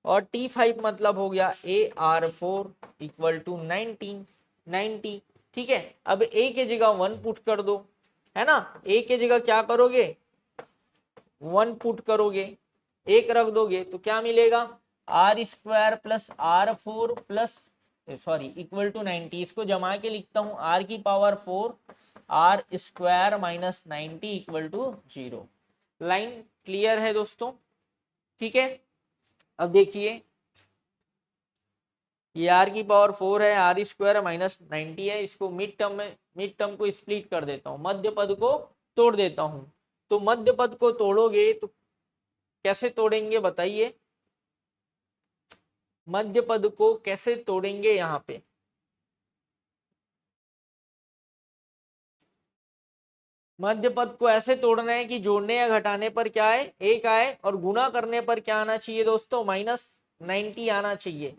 और T5 मतलब हो गया AR4 इक्वल टू 90। ठीक है, अब a के जगह 1 पुट कर दो, है ना। a के जगह क्या करोगे 1 पुट करोगे, एक रख दोगे तो क्या मिलेगा R² plus R4 plus sorry equal to 90। इसको जमा के लिखता हूं r की power 4 R² minus 90 equal to 0। Line clear है दोस्तों। ठीक है, अब देखिए ये r की पावर 4 है, R² माइनस 90 है, इसको मिड टर्म को स्प्लिट कर देता हूं, मध्य पद को तोड़ देता हूं। तो मध्य पद को तोड़ोगे तो कैसे तोड़ेंगे बताइए, मध्य पद को कैसे तोड़ेंगे। यहाँ पे मध्य पद को ऐसे तोड़ना है कि जोड़ने या घटाने पर क्या आए एक आए, और गुणा करने पर क्या आना चाहिए दोस्तों -90 आना चाहिए।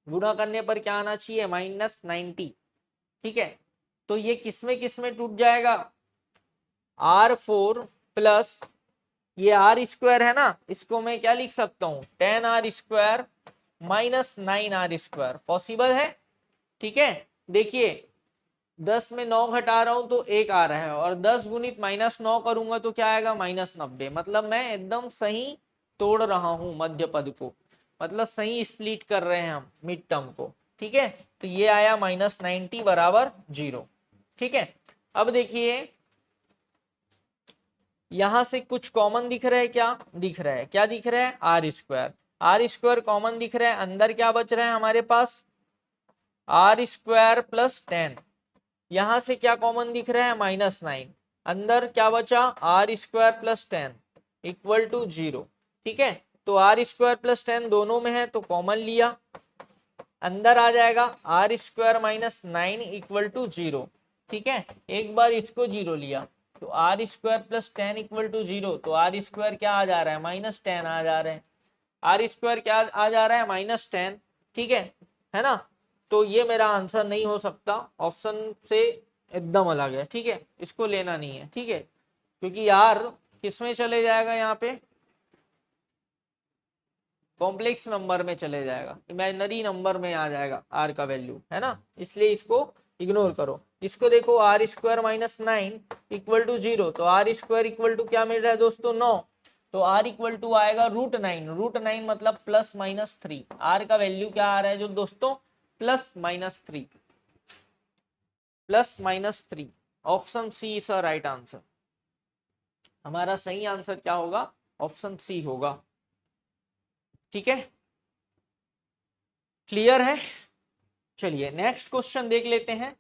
गुणा करने पर क्या आना चाहिए -90। ठीक है, तो ये किसमें टूट जाएगा R4 प्लस ये R² है ना, इसको मैं क्या लिख सकता हूं 10R² माइनस 9R²। पॉसिबल है। ठीक है, देखिए 10 में 9 घटा रहा हूं तो 1 आ रहा है, और 10 गुणित -9 करूंगा तो क्या आएगा -90। मतलब मैं एकदम सही तोड़ रहा हूं मध्य पद को, मतलब सही स्प्लिट कर रहे हैं हम मिड टर्म को। ठीक है, तो ये आया -90 बराबर 0। ठीक है, अब देखिए यहां से कुछ कॉमन दिख रहा है, क्या दिख रहा है, क्या दिख रहा है R² कॉमन दिख रहा है, अंदर क्या बच रहा है हमारे पास R² प्लस 10। यहां से क्या कॉमन दिख रहा है -9, अंदर क्या बचा R² प्लस 10 इक्वल टू 0। ठीक है, तो R² प्लस 10 दोनों में है तो कॉमन लिया, अंदर आ जाएगा R² माइनस 9 इक्वल टू 0। ठीक है, एक बार इसको 0 लिया तो R² प्लस 10 इक्वल टू 0, तो R² क्या आ जा रहा है -10 आ जा रहे हैं, R² क्या आ जा रहा है -10। ठीक है ना। तो ये मेरा आंसर नहीं हो सकता, ऑप्शन से एकदम अलग है। ठीक है, इसको लेना नहीं है। ठीक है, क्योंकि यार किसमें चले जाएगा यहाँ पे कॉम्प्लेक्स नंबर में चले जाएगा, इमेजिनरी नंबर में आ जाएगा आर का वैल्यू, है ना, इसलिए इसको इग्नोर करो। इसको देखो R square minus 9 equal to 0, तो आर स्क्वायर इक्वल टू क्या मिल रहा है दोस्तों 9, तो आर इक्वल टू आएगा √9, √9 मतलब +-3, आर का वैल्यू क्या आ रहा है जो दोस्तों +-3, +-3। Option C is a right answer, हमारा सही आंसर क्या होगा, ऑप्शन सी होगा। ठीक है, क्लियर है। चलिए नेक्स्ट क्वेश्चन देख लेते हैं।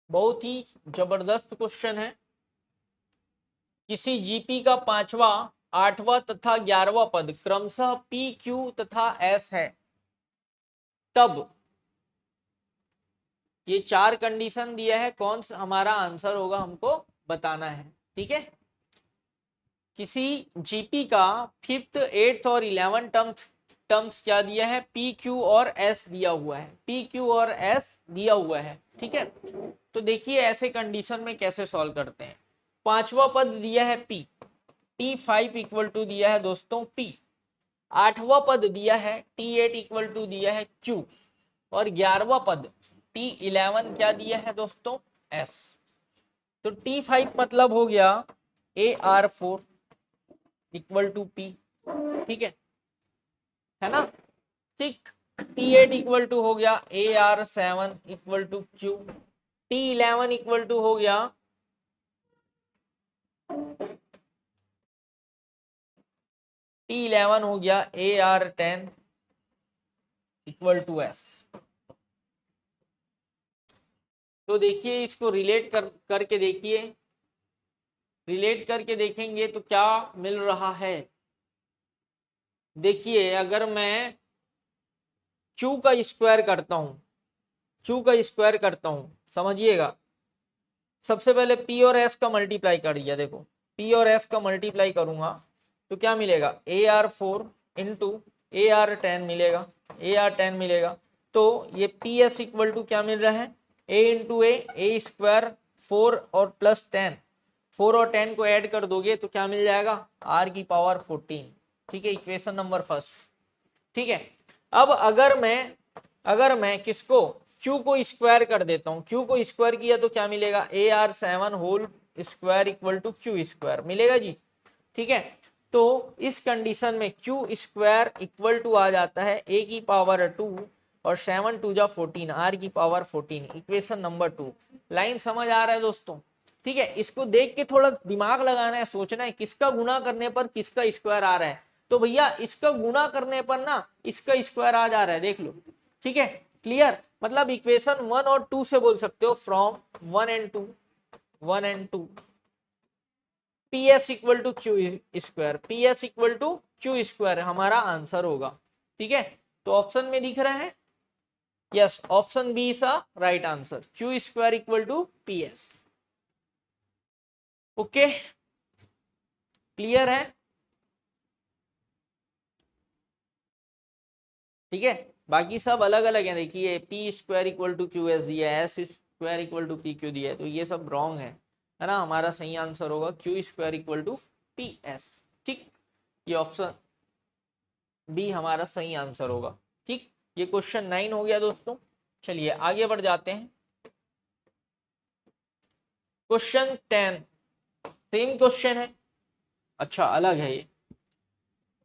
बहुत ही जबरदस्त क्वेश्चन है। किसी जीपी का 5वां, 8वां तथा 11वां पद क्रमशः पी, क्यू तथा एस है, तब ये 4 कंडीशन दिया है, कौन सा हमारा आंसर होगा हमको बताना है। ठीक है, किसी जीपी का 5th, 8th और 11th टर्म्स क्या दिया है, पी, क्यू और एस दिया हुआ है, पी, क्यू और एस दिया हुआ है। ठीक है, तो देखिए ऐसे कंडीशन में कैसे सॉल्व करते हैं। 5वां पद दिया है पी, T5 इक्वल टू दिया है दोस्तों P, 8वां पद दिया है T8 इक्वल टू दिया है Q, और 11वां पद T11 क्या दिया है दोस्तों S। तो T5 मतलब हो गया AR4 इक्वल टू P, ठीक है ना, ठीक। T8 इक्वल टू हो गया AR7 equal to Q, T11 equal to हो गया T11 हो गया AR10 इक्वल टू S। तो देखिए इसको रिलेट करके देखिए, रिलेट करके देखेंगे तो क्या मिल रहा है। देखिए अगर मैं Q का स्क्वायर करता हूं, Q का स्क्वायर करता हूं, समझिएगा, सबसे पहले P और S का मल्टीप्लाई कर दिया, देखो P और S का मल्टीप्लाई करूंगा तो क्या मिलेगा, AR4 इंटू AR10 मिलेगा, AR10 मिलेगा। तो ये PS इक्वल टू क्या मिल रहा है, A इंटू ए स्क्वायर 4 और +10, 4 और 10 को ऐड कर दोगे तो क्या मिल जाएगा, R की पावर 14। ठीक है, इक्वेशन नंबर फर्स्ट। ठीक है, अब अगर मैं किसको Q को स्क्वायर कर देता हूं, Q को स्क्वायर किया तो क्या मिलेगा, AR7 whole square equal to Q square मिलेगा जी। ठीक है, तो इस कंडीशन में Q स्क्वायर इक्वल टू आ जाता है A की पावर 2 और 7 2 जा 14, R की पावर 14, इक्वेशन नंबर 2। लाइन समझ आ रहा है दोस्तों। ठीक है, इसको देख के थोड़ा दिमाग लगाना है, सोचना है किसका गुना करने पर किसका स्क्वायर आ रहा है। तो भैया इसका गुना करने पर ना इसका स्क्वायर आ जा रहा है, देख लो। ठीक है, क्लियर, मतलब इक्वेशन 1 और 2 से बोल सकते हो, from 1 and 2 PS equal to Q square, PS equal to Q square हमारा आंसर होगा। ठीक है, तो ऑप्शन में दिख रहा है, yes option B is a right answer, Q square equal to PS। Okay, clear है। ठीक है, बाकी सब अलग अलग है, देखिए P square equal to Q S दिया है, S square equal to P Q दिया है, तो ये सब रॉन्ग है ना, हमारा सही आंसर होगा Q square equal to P S. ठीक, ये ऑप्शन बी हमारा सही आंसर होगा। ठीक, ये क्वेश्चन 9 हो गया दोस्तों। चलिए आगे बढ़ जाते हैं, क्वेश्चन 10, सेम क्वेश्चन है, अच्छा अलग है ये।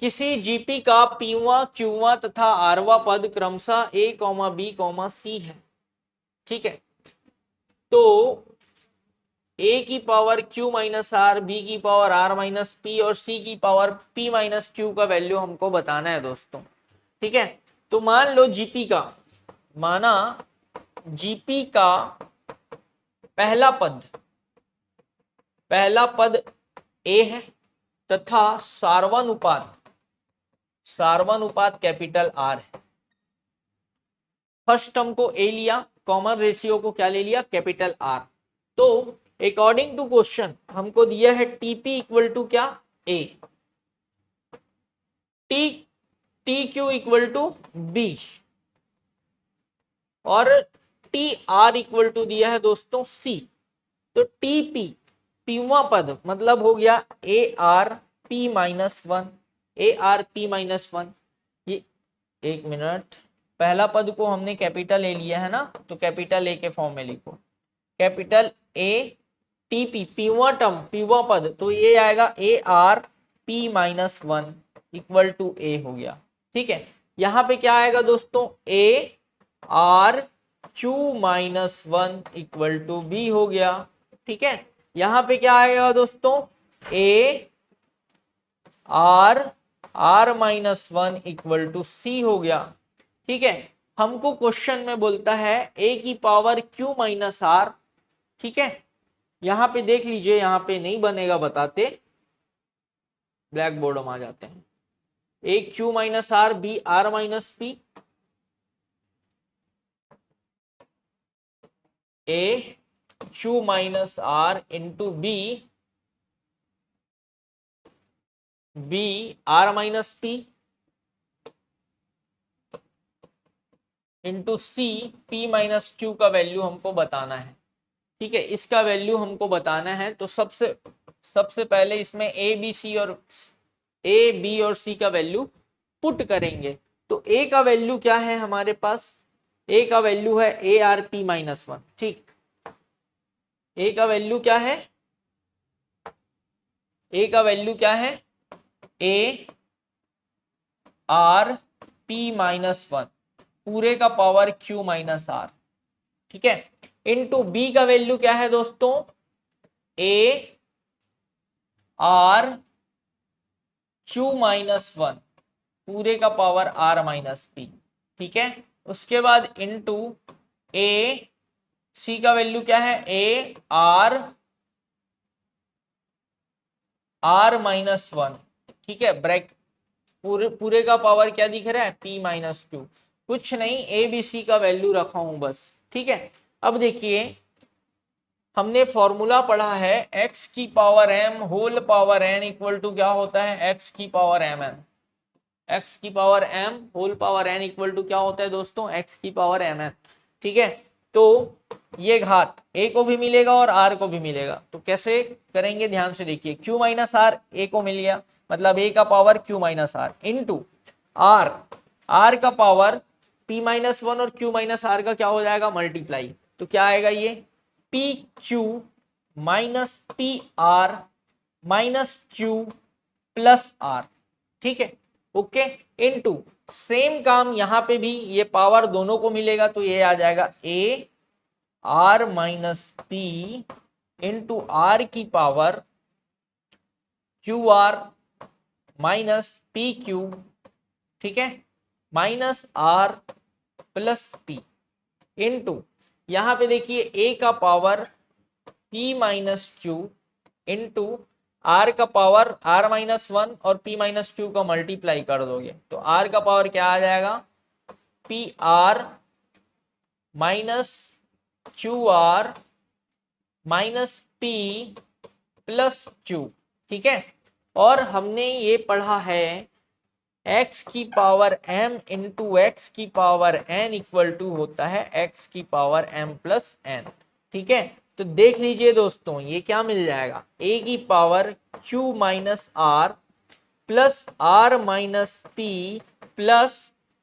किसी जीपी का पीवा, क्यूवा तथा आरवा पद क्रमशः A, B, C है। ठीक है, तो A की power Q minus R, B की पावर R माइनस P और C की पावर P माइनस Q का वैल्यू हमको बताना है दोस्तों। ठीक है, तो मान लो जीपी का, माना जीपी का पहला पद A है तथा सार्वनुपात कैपिटल R है। फर्स्ट टर्म को A लिया, कॉमन रेशियो को क्या ले लिया, कैपिटल R। तो अकॉर्डिंग टू क्वेश्चन हमको दिया है टीपी इक्वल टू क्या, A, T Q equal to B और टी आर इक्वल टू दिया है दोस्तों C। तो टीपी पीवा पद मतलब हो गया ए आर पी माइनस वन, ए आर पी माइनस वन। ये एक मिनट, पहला पद को हमने कैपिटल ए लिया है ना, तो कैपिटल ए के फॉर्म में लिखो, कैपिटल ए टी पी, पीवा टर्म पीवा पद, तो ये आएगा a r p minus one equal to a हो गया। ठीक है, यहाँ पे क्या आएगा दोस्तों, a r q minus one equal to b हो गया। ठीक है, यहाँ पे क्या आएगा दोस्तों, a are are minus one equal to c हो गया। ठीक है, हमको क्वेश्चन में बोलता है ए की पावर क्यू माइनस आर। ठीक है, यहाँ पे देख लीजिए, यहाँ पे नहीं बनेगा बताते, ब्लैक बोर्ड हम आ जाते हैं, a q minus r b r minus p, a q minus are into b b r minus p into c p minus q का वैल्यू हमको बताना है। ठीक है, इसका वैल्यू हमको बताना है, तो सबसे पहले इसमें ए बी और सी का वैल्यू पुट करेंगे। तो ए का वैल्यू क्या है हमारे पास, ए का वैल्यू है A r p minus one. ठीक, ए का वैल्यू क्या है, ए का वैल्यू क्या है, A r p minus one पूरे का पावर क्यू माइनस आर। ठीक है, इनटू बी का वैल्यू क्या है दोस्तों, a r q minus one पूरे का पावर आर माइनस पी। ठीक है, उसके बाद इनटू ए सी का वैल्यू क्या है, A are are minus one. ठीक है, ब्रैक पूरे का पावर क्या दिख रहा है, पी माइनस क्यू। कुछ नहीं, ए बी सी का वैल्यू रखा हूं बस। ठीक है, अब देखिए हमने फॉर्मूला पढ़ा है x की power m whole power n equal to क्या होता है, x की पावर m n, x की power m whole power n equal to क्या होता है दोस्तों, x की पावर m n। ठीक है, तो ये घात a को भी मिलेगा और r को भी मिलेगा, तो कैसे करेंगे ध्यान से देखिए, q माइनस आर a को मिल गया, मतलब a का power q minus are into r का पावर p माइनस वन और q माइनस आर का क्या हो जाएगा, मल्टीप्लाई। तो क्या आएगा ये P Q minus P are minus Q plus R. ठीक है, ओके, इनटू सेम काम यहां पे भी, ये पावर दोनों को मिलेगा, तो ये आ जाएगा a r minus p into r की power q are minus P q. ठीक है, minus are plus p into यहां पे देखिए a का power p minus q into r का पावर r माइनस वन और p माइनस क्यू का मल्टीप्लाई कर दोगे, तो r का पावर क्या आ जाएगा, p are minus q are minus P plus q. ठीक है, और हमने ये पढ़ा है x की पावर m इंटू एक्स की पावर n इक्वल टू होता है x की पावर m प्लस n। ठीक है, तो देख लीजिए दोस्तों, ये क्या मिल जाएगा, a की power q minus are plus R minus P plus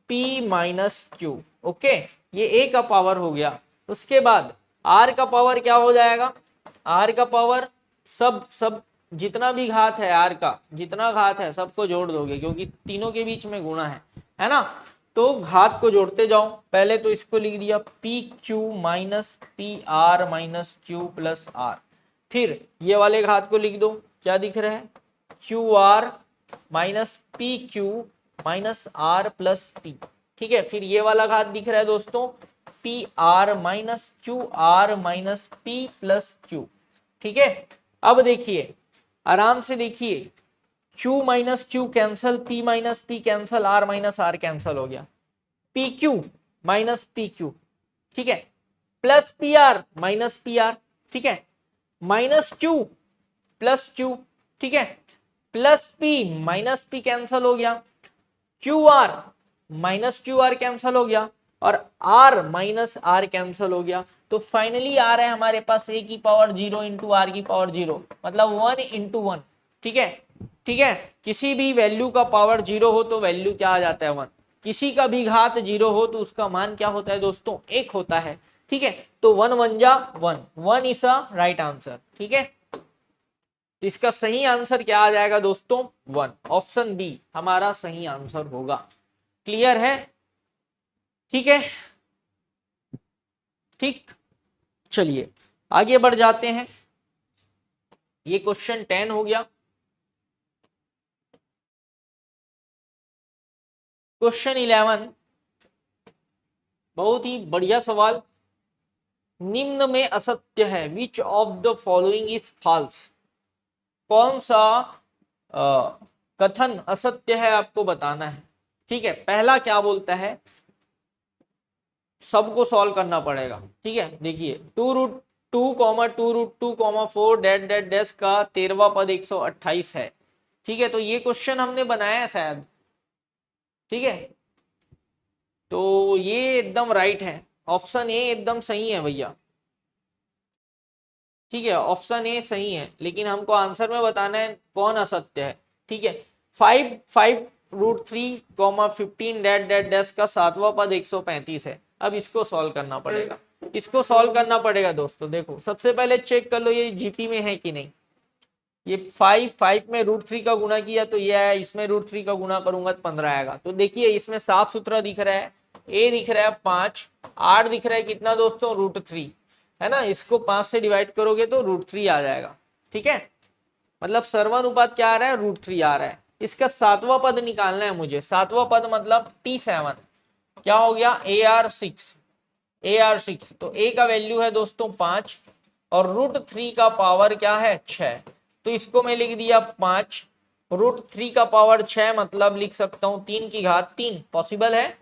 p minus Q. Okay, ये a का पावर हो गया। उसके बाद r का पावर क्या हो जाएगा, r का पावर सब जितना भी घात है r का, जितना घात है सबको जोड़ दोगे, क्योंकि तीनों के बीच में गुणा है ना, तो घात को जोड़ते जाओ। पहले तो इसको लिख दिया P Q minus P are minus Q plus R, फिर ये वाले घात को लिख दो, क्या दिख रहा है, Q are minus P Q minus are plus P. ठीक है, फिर ये वाला घात दिख रहा है दोस्तों, P R minus q are minus P plus q. ठीक है, अब देखिए आराम से देखिए, Q minus Q cancel, P minus P cancel, R minus R cancel हो गया, PQ माइनस PQ। ठीक है, प्लस PR माइनस PR। ठीक है, माइनस Q प्लस Q। ठीक है, plus P minus P cancel हो गया, QR माइनस QR कैंसल हो गया, और r माइनस r कैंसिल हो गया, तो फाइनली आ रहा है हमारे पास a की पावर 0 इंटू आर की पावर 0, मतलब 1 इंटू 1। ठीक है, ठीक है, किसी भी वैल्यू का पावर 0 हो तो वैल्यू क्या आ जाता है 1, किसी का भी घात 0 हो तो उसका मान क्या होता है दोस्तों 1 होता है। ठीक है, तो 1 1 जा 1, 1 इज अ राइट आंसर। ठीक है, तो इसका सही आंसर क्या आ जाएगा दोस्तों 1, ऑप्शन बी हमारा सही आंसर होगा। क्लियर है? ठीक है, ठीक, चलिए आगे बढ़ जाते हैं। ये क्वेश्चन 10 हो गया। क्वेश्चन 11 बहुत ही बढ़िया सवाल। निम्न में असत्य है, which of the following is false. कौन सा कथन असत्य है आपको बताना है। ठीक है, पहला क्या बोलता है, सबको सॉल्व करना पड़ेगा। ठीक है, देखिए 2√2, 2 रूट 2, 4 डैट डैट डैश का 13वां पद 128 है। ठीक है, तो ये क्वेश्चन हमने बनाया है शायद। ठीक है, तो ये एकदम राइट है, ऑप्शन ए एकदम सही है भैया। ठीक है, ऑप्शन ए सही है, लेकिन हमको आंसर में बताना है कौन असत्य है। ठीक है, 5√3, 15 डैट डैश का 7वां पद 135 है। अब इसको सॉल्व करना पड़ेगा, इसको सॉल्व करना पड़ेगा दोस्तों। देखो सबसे पहले चेक कर लो ये जीपी में है कि नहीं। ये 5 में √3 का गुना किया तो ये आया, इसमें √3 का गुना करूंगा तो 15 आएगा। तो देखिए इसमें साफ सुथरा दिख रहा है, ए दिख रहा है 5, आर दिख रहा है कितना दोस्तों √3, है ना। इसको 5 से डिवाइड करोगे तो √3 आ जाएगा। ठीक है, मतलब सर्वानुपात क्या आ रहा है √3 आ रहा है। इसका 7वां पद निकालना है मुझे, 7वां पद मतलब T7, क्या हो गया AR6, AR6। तो a का वैल्यू है दोस्तों 5 और √3 का पावर क्या है 6, तो इसको मैं लिख दिया 5, √3 का पावर 6 मतलब लिख सकता हूं 3 की घात 3, पॉसिबल है,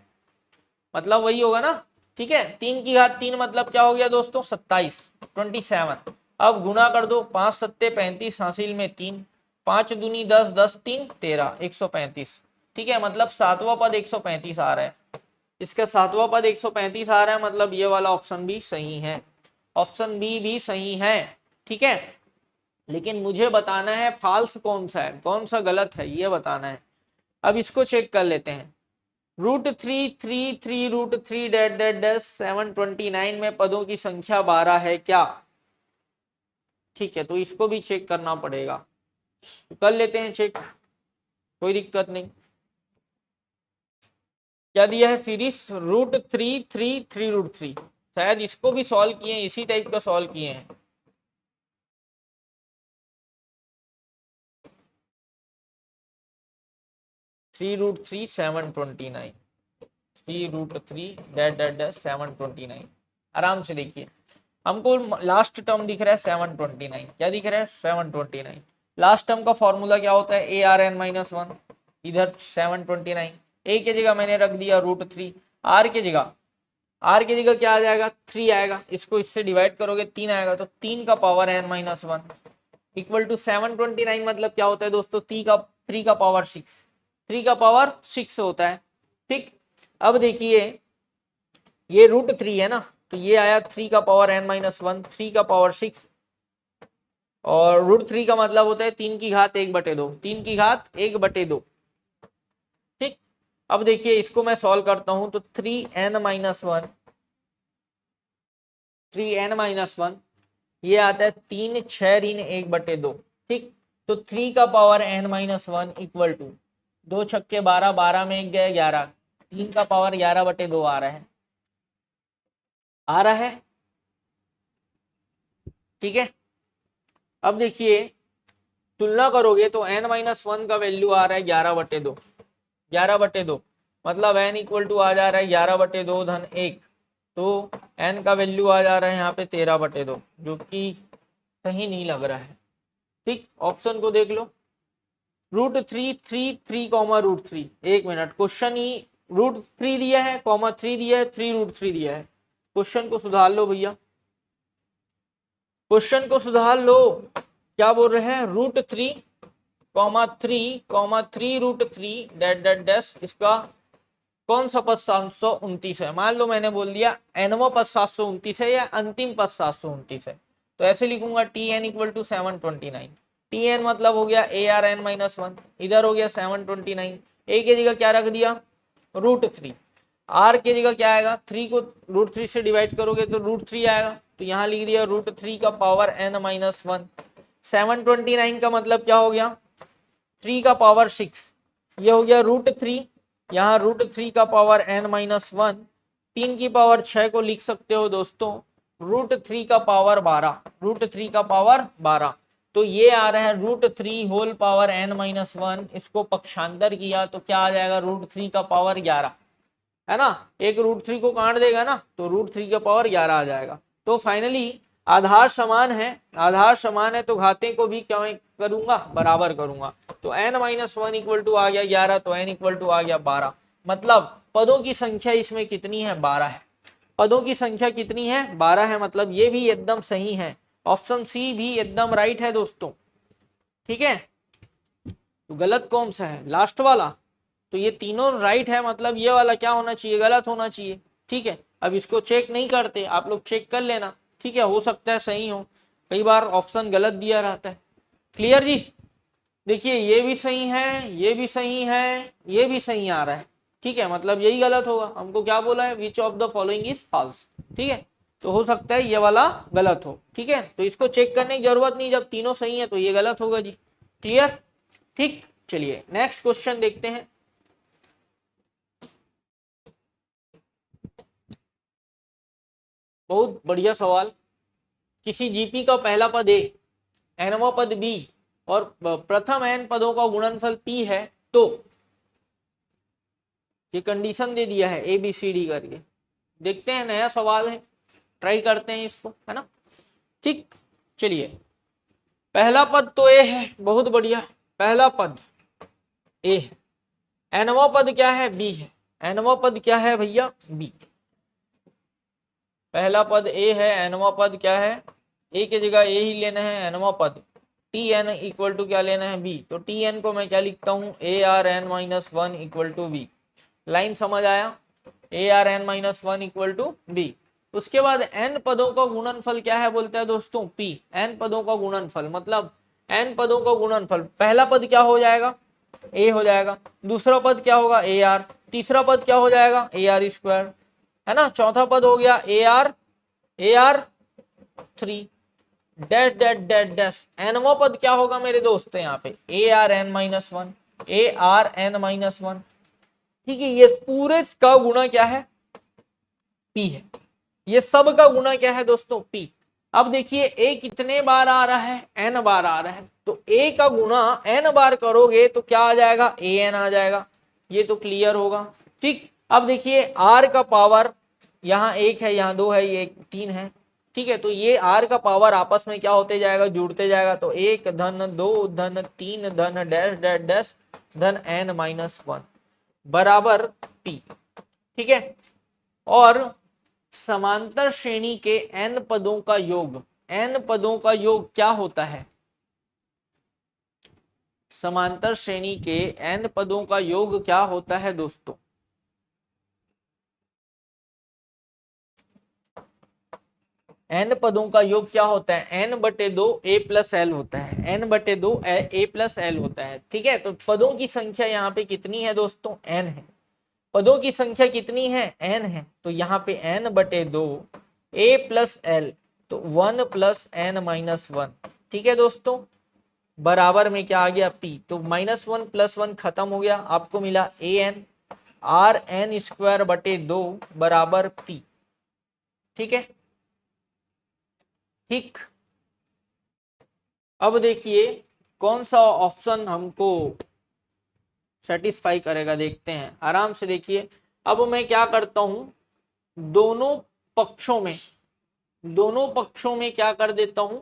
मतलब वही होगा ना। ठीक है, 3 की घात 3 मतलब क्या हो गया दोस्तों 27, 27। अब गुना कर दो, 5 सत्ते 35, हासिल में 3, 5 दूनी 10, 10 3 13, 135। ठीक है, मतलब 7वां पद 135 आ रहा है, इसका 7वां पद 135 आ रहा है, मतलब ये वाला ऑप्शन भी सही है, ऑप्शन बी भी सही है। ठीक है, लेकिन मुझे बताना है फॉल्स कौन सा है, कौन सा गलत है ये बताना है। अब इसको चेक कर लेते हैं। √3 डैट डैट डैश 729 में पदों की संख्या 12 है क्या। ठीक है, तो इसको भी चेक करना पड़ेगा, तो कर लेते हैं चेक, कोई दिक्कत नहीं। क्या दिया है सीरीज √3 शायद इसको भी सॉल्व किए हैं, इसी टाइप का सॉल्व किए हैं। Three root three 729, 3√3 dot dot dash 729। आराम से देखिए, हमको लास्ट टर्म दिख रहा है 729, क्या दिख रहा है 729। लास्ट टर्म का फॉर्मूला क्या होता है ARN-1, इधर 729, ए की जगह मैंने रख दिया √3, आर की जगह क्या आ जाएगा 3 आएगा, इसको इससे डिवाइड करोगे 3 आएगा, तो 3 का पावर n-1 इक्वल टू 729, मतलब क्या होता है दोस्तों 3 का पावर 6, 3 का पावर 6 होता है। ठीक, अब देखिए ये √3 है ना, तो ये आया 3 का पावर n-1, 3 का पावर 6, और √3 का मतलब होता है 3 की घात 1/2, 3 की घात 1/2। ठीक, अब देखिए इसको मैं सॉल्व करता हूं तो 3n-1 ये आता है 3 6 ऋण 1/2। ठीक, तो 3 का पावर n-1 इक्वल टू 2 छक्के 12, 12 में 1 गए 11, 3 का पावर 11/2 आ रहा है, आ रहा है। ठीक है, अब देखिए तुलना करोगे तो n-1 का वैल्यू आ रहा है 11/2, 11/2 मतलब n इक्वल टू आ जा रहा है 11/2 धन 1, तो n का वैल्यू आ जा रहा है यहाँ पे 13/2, जो कि सही नहीं लग रहा है। ठीक, ऑप्शन को देख लो, √3 कॉमा √3, एक मिनट, क्वेश्चन ही √3 दिया है कॉमा 3 दिया है, 3√3 दिया है, क्वेश्चन को सुधार लो भैया, क्वेश्चन को सुधार लो। क्या बोल रहे हैं √3 कॉमा 3 √3 डैट डैट डैश इसका कौन सा पद 729 है? मान लो मैंने बोल दिया nवां पद 729 है या अंतिम पद 729 है, तो ऐसे लिखूंगा tn इक्वल टू 729। tn मतलब हो गया ARn-1, इधर हो गया 729, a की जगह क्या रख दिया √3, r की जगह क्या आएगा 3 को √3 से डिवाइड करोगे तो √3 आएगा, तो यहाँ लिख दिया √3 का पावर n-1। 729 का मतलब क्या हो गया 3 का पावर 6, ये हो गया √3, यहाँ √3 का पावर n-1, 3 की पावर 6 को लिख सकते हो दोस्तों √3 का पावर 12, √3 का पावर 12, तो ये आ रहा है √3 होल पावर n-1, इसको पक्षांतर किया तो क्या आ जाएगा √3 का पावर 11, है ना, एक √3 को काट देगा ना तो √3 का पावर 11 आ जाएगा। तो फाइनली आधार समान है, आधार समान है तो घाते को भी क्या करूंगा बराबर करूंगा, तो n-1 इक्वल टू आ गया 11, तो n इक्वल टू आ गया 12, मतलब पदों की संख्या इसमें कितनी है 12 है, पदों की संख्या कितनी है 12 है, मतलब ये भी एकदम सही है, ऑप्शन सी भी एकदम राइट है दोस्तों। ठीक है, तो गलत कौन सा है लास्ट वाला, तो ये तीनों राइट है, मतलब ये वाला क्या होना चाहिए गलत होना चाहिए। ठीक है, अब इसको चेक नहीं करते, आप लोग चेक कर लेना, ठीक है, हो सकता है सही हो, कई बार ऑप्शन गलत दिया रहता है। क्लियर जी, देखिए ये भी सही है, ये भी सही है, ये भी सही आ रहा है, ठीक है, मतलब यही गलत होगा, हमको क्या बोला है which of the following is false, ठीक है, तो हो सकता है ये वाला गलत हो। ठीक है, तो इसको चेक करने की जरूरत नहीं, जब तीनों सही है तो ये गलत होगा जी। क्लियर, ठीक, चलिए नेक्स्ट क्वेश्चन देखते हैं। बहुत बढ़िया सवाल, किसी जीपी का पहला पद ए, nवां पद बी और प्रथम n पदों का गुणनफल p है, तो ये कंडीशन दे दिया है ABCD करके, देखते हैं नया सवाल है, ट्राई करते हैं इसको, है ना। ठीक, चलिए पहला पद तो ए है, बहुत बढ़िया, पहला पद ए है, nवां पद क्या है बी है, nवां पद क्या है भैया बी, पहला पद ए है, nवां पद क्या है, ए की जगह ए ही लेना है, nवां पद tn इक्वल टू क्या लेना है बी, तो tn को मैं क्या लिखता हूँ ARn-1 equal to B, line समझ आया, ARn-1 इक्वल टू बी। उसके बाद n पदों का गुणनफल क्या है बोलते हैं दोस्तों p, n पदों का गुणनफल मतलब n पदों का गुणनफल, पहला पद क्या हो जाएगा a हो जाएगा, दूसरा पद क्या होगा AR, तीसरा पद क्या हो जाएगा AR², है ना, चौथा पद हो गया AR3 dash dash dash dash, nवां पद क्या होगा मेरे दोस्त यहाँ पे ARn-1, ARn-1, ठीक है, ये पूरे का गुणा क्या है p है, ये सब का गुणा क्या है दोस्तों p। अब देखिए a कितने बार आ रहा है n बार आ रहा है, तो a का गुणा n बार करोगे तो क्या आ जाएगा an आ जाएगा, ये तो क्लियर होगा। ठीक, अब देखिए r का पावर यहाँ 1 है, यहाँ 2 है, ये 3 है, ठीक है, तो ये r का पावर आपस में क्या होते जाएगा जुड़ते जाएगा, तो 1 धन 2 धन 3 धन डैश डैश डैश धन n-1 बराबर p। ठीक है, और समांतर श्रेणी के n पदों का योग, n पदों का योग क्या होता है, समांतर श्रेणी के n पदों का योग क्या होता है दोस्तों, n पदों का योग क्या होता है n/2 a+l होता है, n/2 a+l होता है। ठीक है, तो पदों की संख्या यहाँ पे कितनी है दोस्तों n है, पदों की संख्या कितनी है n है, तो यहाँ पे n/2 a+l, तो 1 + n-1, ठीक है दोस्तों, बराबर में क्या आ गया p, तो -1 + 1 खत्म हो गया, आपको मिला an Rn²/2 बराबर p। ठीक है, ठीक, अब देखिए कौन सा ऑप्शन हमको सेटिस्फाई करेगा, देखते हैं आराम से देखिए। अब मैं क्या करता हूं, दोनों पक्षों में, दोनों पक्षों में क्या कर देता हूं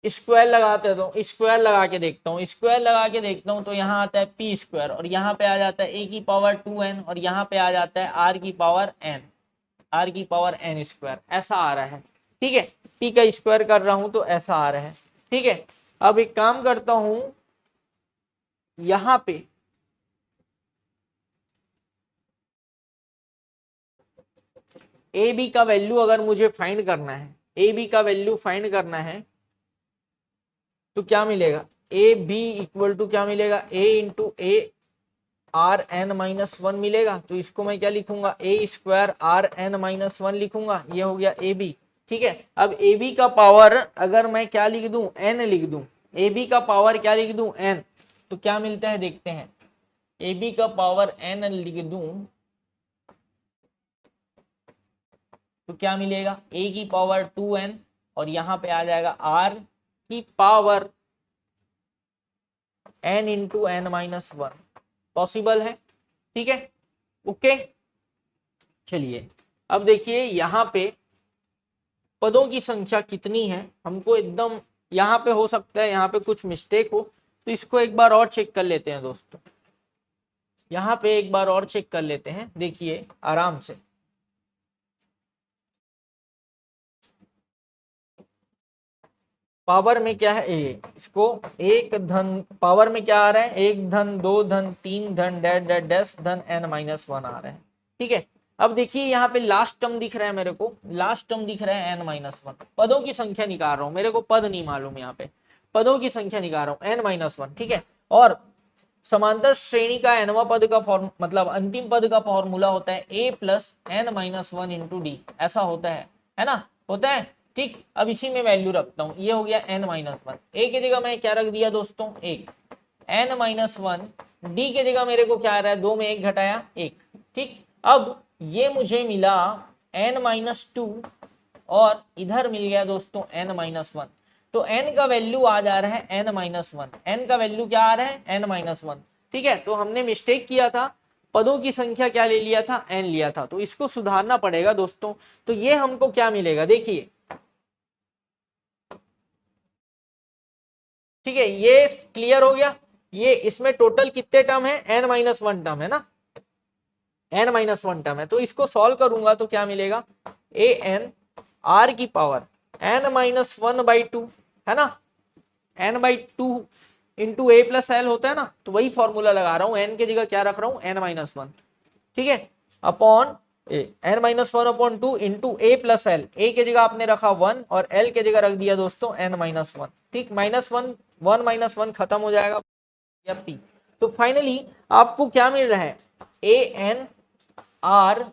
स्क्वायर लगाते तो स्क्वायर लगा के देखता हूँ, स्क्वायर लगा के देखता हूँ तो यहाँ आता है p² और यहाँ पे आ जाता है a की पावर 2n और यहाँ पे आ जाता है r की पावर n, r की पावर n², ऐसा आ रहा है। ठीक है, p का स्क्वायर कर रहा हूं तो ऐसा आ रहा है। ठीक है, अब एक काम करता हूं, यहाँ पे ए बी का वैल्यू अगर मुझे फाइंड करना है, ए बी का वैल्यू फाइंड करना है तो क्या मिलेगा, ए बी इक्वल टू क्या मिलेगा, a into a are N minus one मिलेगा। तो इसको मैं क्या लिखूंगा, a square r N minus one लिखूंगा, ये हो गया ए बी। ठीक है, अब ए बी का पावर अगर मैं क्या लिख दूं, एन लिख दूं, ए बी का पावर क्या लिख दूं, एन, तो क्या मिलता है देखते हैं। ए बी का पावर एन लिख दूं तो क्या मिलेगा, ए की पावर 2n और यहां पे आ जाएगा आर की power n into N minus one. Possible है, ठीक है, ओके। चलिए अब देखिए यहाँ पे पदों की संख्या कितनी है, हमको एकदम यहाँ पे हो सकता है यहाँ पे कुछ मिस्टेक हो, तो इसको एक बार और चेक कर लेते हैं दोस्तों। यहाँ पे एक बार और चेक कर लेते हैं, देखिए आराम से। पावर में क्या है, ए, इसको एक धन, पावर में क्या आ रहा है, एक धन, दो धन, तीन धन, डैश डैश डैश धन एन माइनस वन आ रहा है। ठीक है, अब देखिए यहाँ पे लास्ट टर्म दिख रहा है मेरे को, लास्ट टर्म दिख रहा है एन माइनस वन। पदों की संख्या निकाल रहा हूँ, मेरे को पद नहीं मालूम, यहाँ पे पदों की संख्या निकाल रहा हूँ एन माइनस वन। ठीक है, और समांतर श्रेणी का एनवा पद का फॉर्म मतलब अंतिम पद का फॉर्मूला होता है a plus n minus one into d, ऐसा होता है ना, होता है। ठीक, अब इसी में वैल्यू रखता हूं, ये हो गया एन माइनस वन, ए की जगह मैं क्या रख दिया दोस्तों, एक, एन माइनस वन, डी के जगह मेरे को क्या आ रहा है, दो में एक घटाया एक। ठीक, अब ये मुझे मिला एन माइनस टू और इधर मिल गया दोस्तों एन माइनस वन। तो n का वैल्यू आ जा रहा है n माइनस वन, एन का वैल्यू क्या आ रहा है n माइनस वन। ठीक है, तो हमने मिस्टेक किया था, पदों की संख्या क्या ले लिया था, n लिया था, तो इसको सुधारना पड़ेगा दोस्तों। तो ये हमको क्या मिलेगा देखिए, ठीक है, ये क्लियर हो गया। ये इसमें टोटल कितने टर्म है, n माइनस वन टर्म है ना, n माइनस वन टर्म है, तो इसको सॉल्व करूंगा तो क्या मिलेगा, ए एन आर की power n minus one by to, है ना, n by two into a plus L होता है ना, तो वही फॉर्मूला लगा रहा हूं, n की जगह क्या रख रहा हूं, n माइनस वन। ठीक है, upon n minus one upon two into a plus l, a की जगह आपने रखा वन और एल की जगह रख दिया दोस्तों एन माइनस वन। ठीक, minus one, one minus one खत्म हो जाएगा या पी। तो फाइनली आपको क्या मिल रहा है, a n r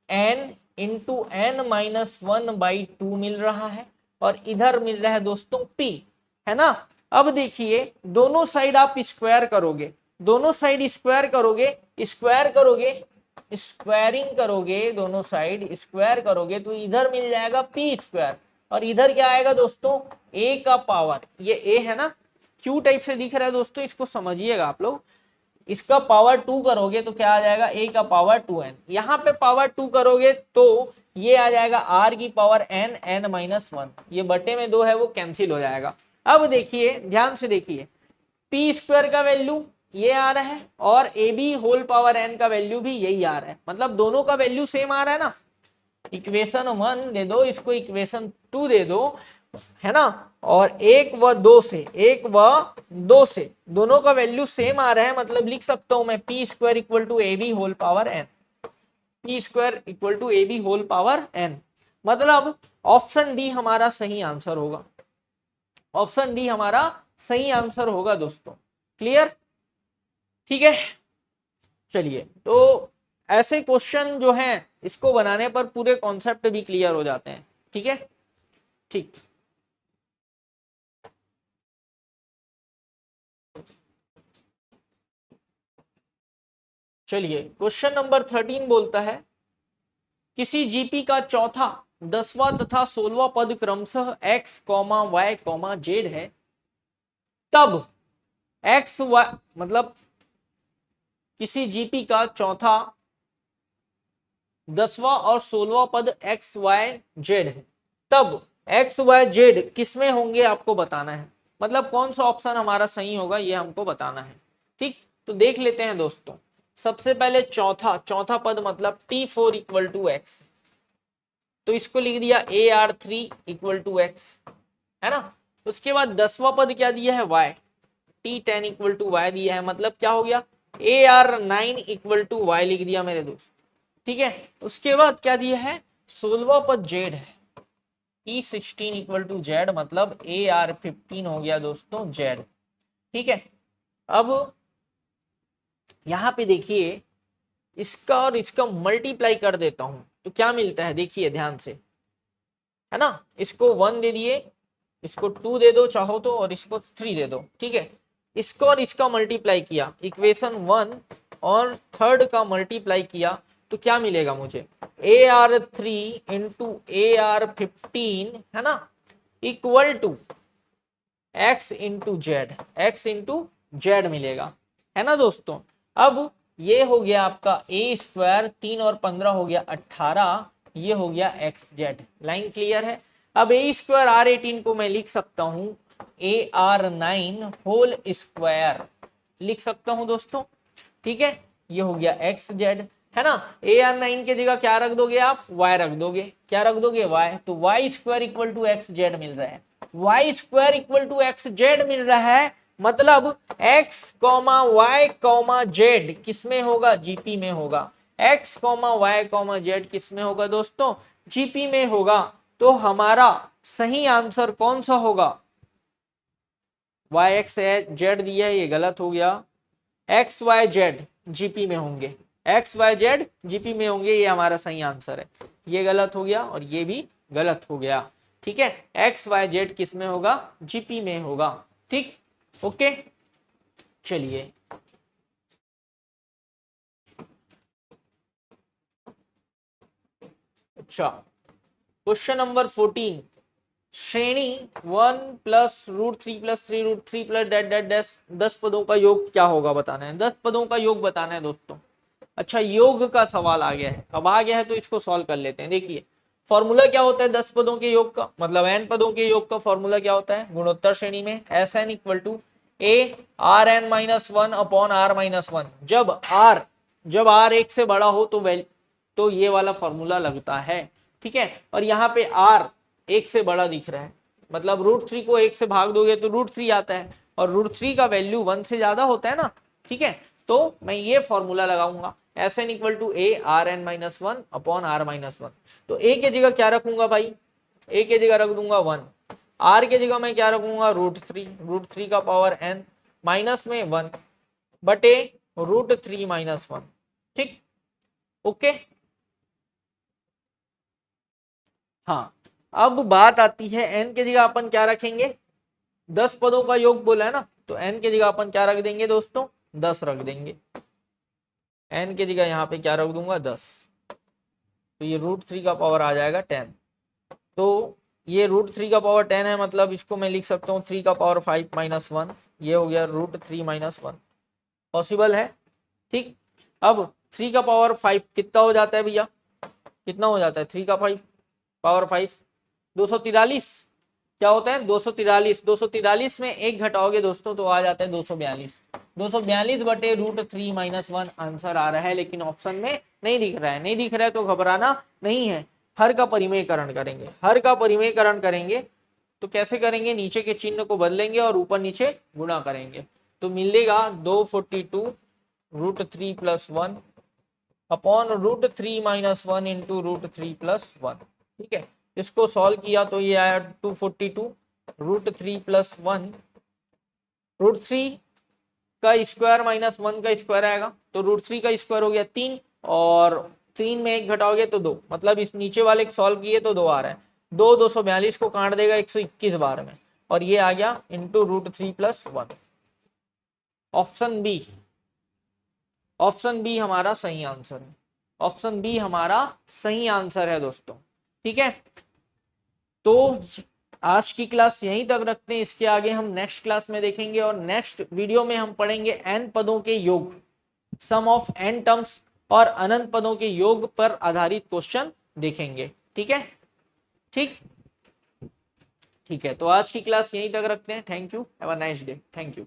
n into N minus one by two मिल रहा है और इधर मिल रहा है दोस्तों पी, है ना। अब देखिए दोनों साइड आप स्क्वायर करोगे, दोनों साइड स्क्वायर करोगे, स्क्वायर करोगे, स्क्वायरिंग करोगे, दोनों साइड स्क्वायर करोगे तो इधर मिल जाएगा पी स्क्वायर और इधर क्या आएगा दोस्तों, ए का पावर, ये ए है ना, क्यू टाइप से दिख रहा है दोस्तों, इसको समझिएगा आप लोग। इसका पावर टू करोगे तो क्या आ जाएगा, ए का पावर टू एन, यहाँ पे पावर टू करोगे तो ये आ जाएगा आर की power N, N minus one, ये बटे में दो है वो कैंसिल हो जाएगा। अब देखिए ध्यान से देखिए, पी स्क्वायर का वैल्यू ये आ रहा है और A B whole power N का वैल्यू भी यही आ रहा है, मतलब दोनों का वैल्यू सेम आ रहा है ना। इक्वेशन वन दे दो, इसको इक्वेशन टू दे दो, है ना, और एक व दो से, एक व दो से दोनों का वैल्यू सेम आ रहा है, मतलब लिख सकता हूं मैं P square equal to A B whole power N, P square equal to A B whole power N, मतलब ऑप्शन डी हमारा सही आंसर होगा, ऑप्शन डी हमारा सही आंसर होगा दोस्तों। क्लियर, ठीक है। चलिए, तो ऐसे क्वेश्चन जो हैं इसको बनाने पर पूरे कॉन्सेप्ट भी क्लियर हो जाते हैं। ठीक है, ठीक, चलिए क्वेश्चन नंबर 13 बोलता है, किसी जीपी का चौथा, दसवां तथा 16वां पद क्रमशः x, y, z है, तब x y मतलब किसी जीपी का चौथा, दसवां और 16वां पद x, y, z है, तब x, y, z किसमें होंगे आपको बताना है, मतलब कौन सा ऑप्शन हमारा सही होगा ये हमको बताना है। ठीक, तो देख लेते हैं दोस्तों। सबसे पहले चौथा, चौथा पद मतलब t4 इक्वल टू एक्स, तो इसको लिख दिया AR3 इक्वल टू एक्स, है ना। उसके बाद दसवां पद क्या दिया है, y, T10 equal to Y दिया है, मतलब क्या हो गया, AR9 इक्वल टू वाई लिख दिया मेरे दोस्त। ठीक है, उसके बाद क्या दिया है, 16वां पद जेड है, E16 इक्वल टू जेड, मतलब AR15 हो गया दोस्तों जेड। ठीक है, अब यहां पे देखिए इसका और इसका मल्टीप्लाई कर देता हूं तो क्या मिलता है, देखिए ध्यान से, है ना, इसको 1 दे दिए, इसको 2 दे दो चाहो तो, और इसको 3 दे दो। ठीक है, इसको और इसका मल्टीप्लाई किया, इक्वेशन 1 और थर्ड का मल्टीप्लाई किया तो क्या मिलेगा मुझे, AR3 इंटू AR15, है ना, equal to x into Z, X into Z मिलेगा, है ना दोस्तों। अब ये हो गया आपका a स्क्वायर, 3 और 15 हो गया 18, ये हो गया एक्स जेड। लाइन क्लियर है। अब a स्क्वायर R18 को मैं लिख सकता हूं AR9 होल स्क्वायर, लिख सकता हूं दोस्तों। ठीक है, ये हो गया एक्स जेड, है ना। AR9 की जगह क्या रख दोगे आप, y रख दोगे, क्या रख दोगे, y, तो y square equal to x z मिल रहा है, y square equal to x z मिल रहा है, मतलब x comma y comma z किस में होगा, जीपी में होगा। x comma y comma z किस में होगा दोस्तों, जीपी में होगा। तो हमारा सही आंसर कौन सा होगा, वाई एक्स जेड दिया है, ये गलत हो गया, एक्स वाई जेड जीपी में होंगे, एक्स वाई जेड जीपी में होंगे, ये हमारा सही आंसर है। ये गलत हो गया और ये भी गलत हो गया। ठीक है, एक्स वाई जेड किस में होगा, जीपी में होगा। ठीक, ओके, चलिए अच्छा, क्वेश्चन नंबर 14, श्रेणी 1 plus root 3 plus 3 root 3 plus dot dot dot 10 पदों का योग क्या होगा बताना है, 10 पदों का योग बताना है दोस्तों। अच्छा, योग का सवाल आ गया है, अब आ गया है तो इसको सॉल्व कर लेते हैं। देखिए फॉर्मूला क्या होता है 10 पदों के योग का, मतलब n पदों के योग का फॉर्मूला क्या होता है, गुणोत्तर श्रेणी में Sn equal to a Rn minus 1 upon R minus 1। जब R एक से बड़ा हो तो ये वाला फॉर्मूला लगता है। ठीक है, और यहाँ पे R एक से बड़ा दिख रहा है, मतलब रूट 3 को एक से भाग दोगे तो रूट 3 आता है, और रूट 3 का वैल्यू 1 से ज्यादा होता है ना। ठीक है, तो मैं ये फॉर्मूला लगाऊंगा, Sn equal to a Rn minus 1 upon R minus 1। तो a के जगह क्या रखूंगा भाई, a के जगह रख दूंगा 1, R के जगह मैं क्या रखूंगा, रूट थ्री का पावर n माइनस में 1 बटे रूट 3 माइनस 1। ठीक, ओके। हाँ, अब बात आती है n के जगह अपन क्या रखेंगे, 10 पदों का योग बोला है ना, तो n के जगह अपन क्या रख देंगे दोस्तों, 10 रख देंगे। n के जगह यहाँ पे क्या रख दूंगा, 10, तो ये रूट 3 का पावर आ जाएगा 10। तो ये रूट 3 का पावर 10 है, मतलब इसको मैं लिख सकता हूँ 3 का पावर 5 माइनस 1, ये हो गया रूट 3 माइनस 1। पॉसिबल है। ठीक, अब 3 का पावर 5 कितना हो जाता है भैया, कितना हो जाता है 3 का 5 पावर 5, 243। क्या होता है 243, 243 में एक घटाओगे दोस्तों तो आ जाता है 242, 242 बटे रूट 3 माइनस 1 आंसर आ रहा है, लेकिन ऑप्शन में नहीं दिख रहा है। नहीं दिख रहा है तो घबराना नहीं है, हर का परिमेयकरण करेंगे, हर का परिमेयकरण करेंगे। तो कैसे करेंगे, नीचे के चिन्ह को बदलेंगे और ऊपर नीचे गुणा करेंगे, तो मिलेगा 242 root 3 plus 1 upon root 3 minus 1 into root 3 plus 1। ठीक है, इसको सॉल्व किया तो ये आया 242 रूट 3 प्लस 1, रूट 3 का स्क्वायर माइनस 1 का स्क्वायर आएगा, तो रूट 3 का स्क्वायर हो गया 3, और 3 में एक घटाओगे तो 2, मतलब इस नीचे वाले को सॉल्व किए तो 2 आ रहा है, 242 को काट देगा 121 बार में, और ये आ गया into root 3 plus 1। Option B, option B हमारा सही आंसर है, ऑप्शन बी हमारा सही आंसर है दोस्तों। ठीक है, तो आज की क्लास यहीं तक रखते हैं, इसके आगे हम नेक्स्ट क्लास में देखेंगे, और नेक्स्ट वीडियो में हम पढ़ेंगे एन पदों के योग, सम ऑफ एन टर्म्स, और अनंत पदों के योग पर आधारित क्वेश्चन देखेंगे। ठीक है, ठीक, ठीक है, तो आज की क्लास यहीं तक रखते हैं। Thank you, have a nice day, thank you.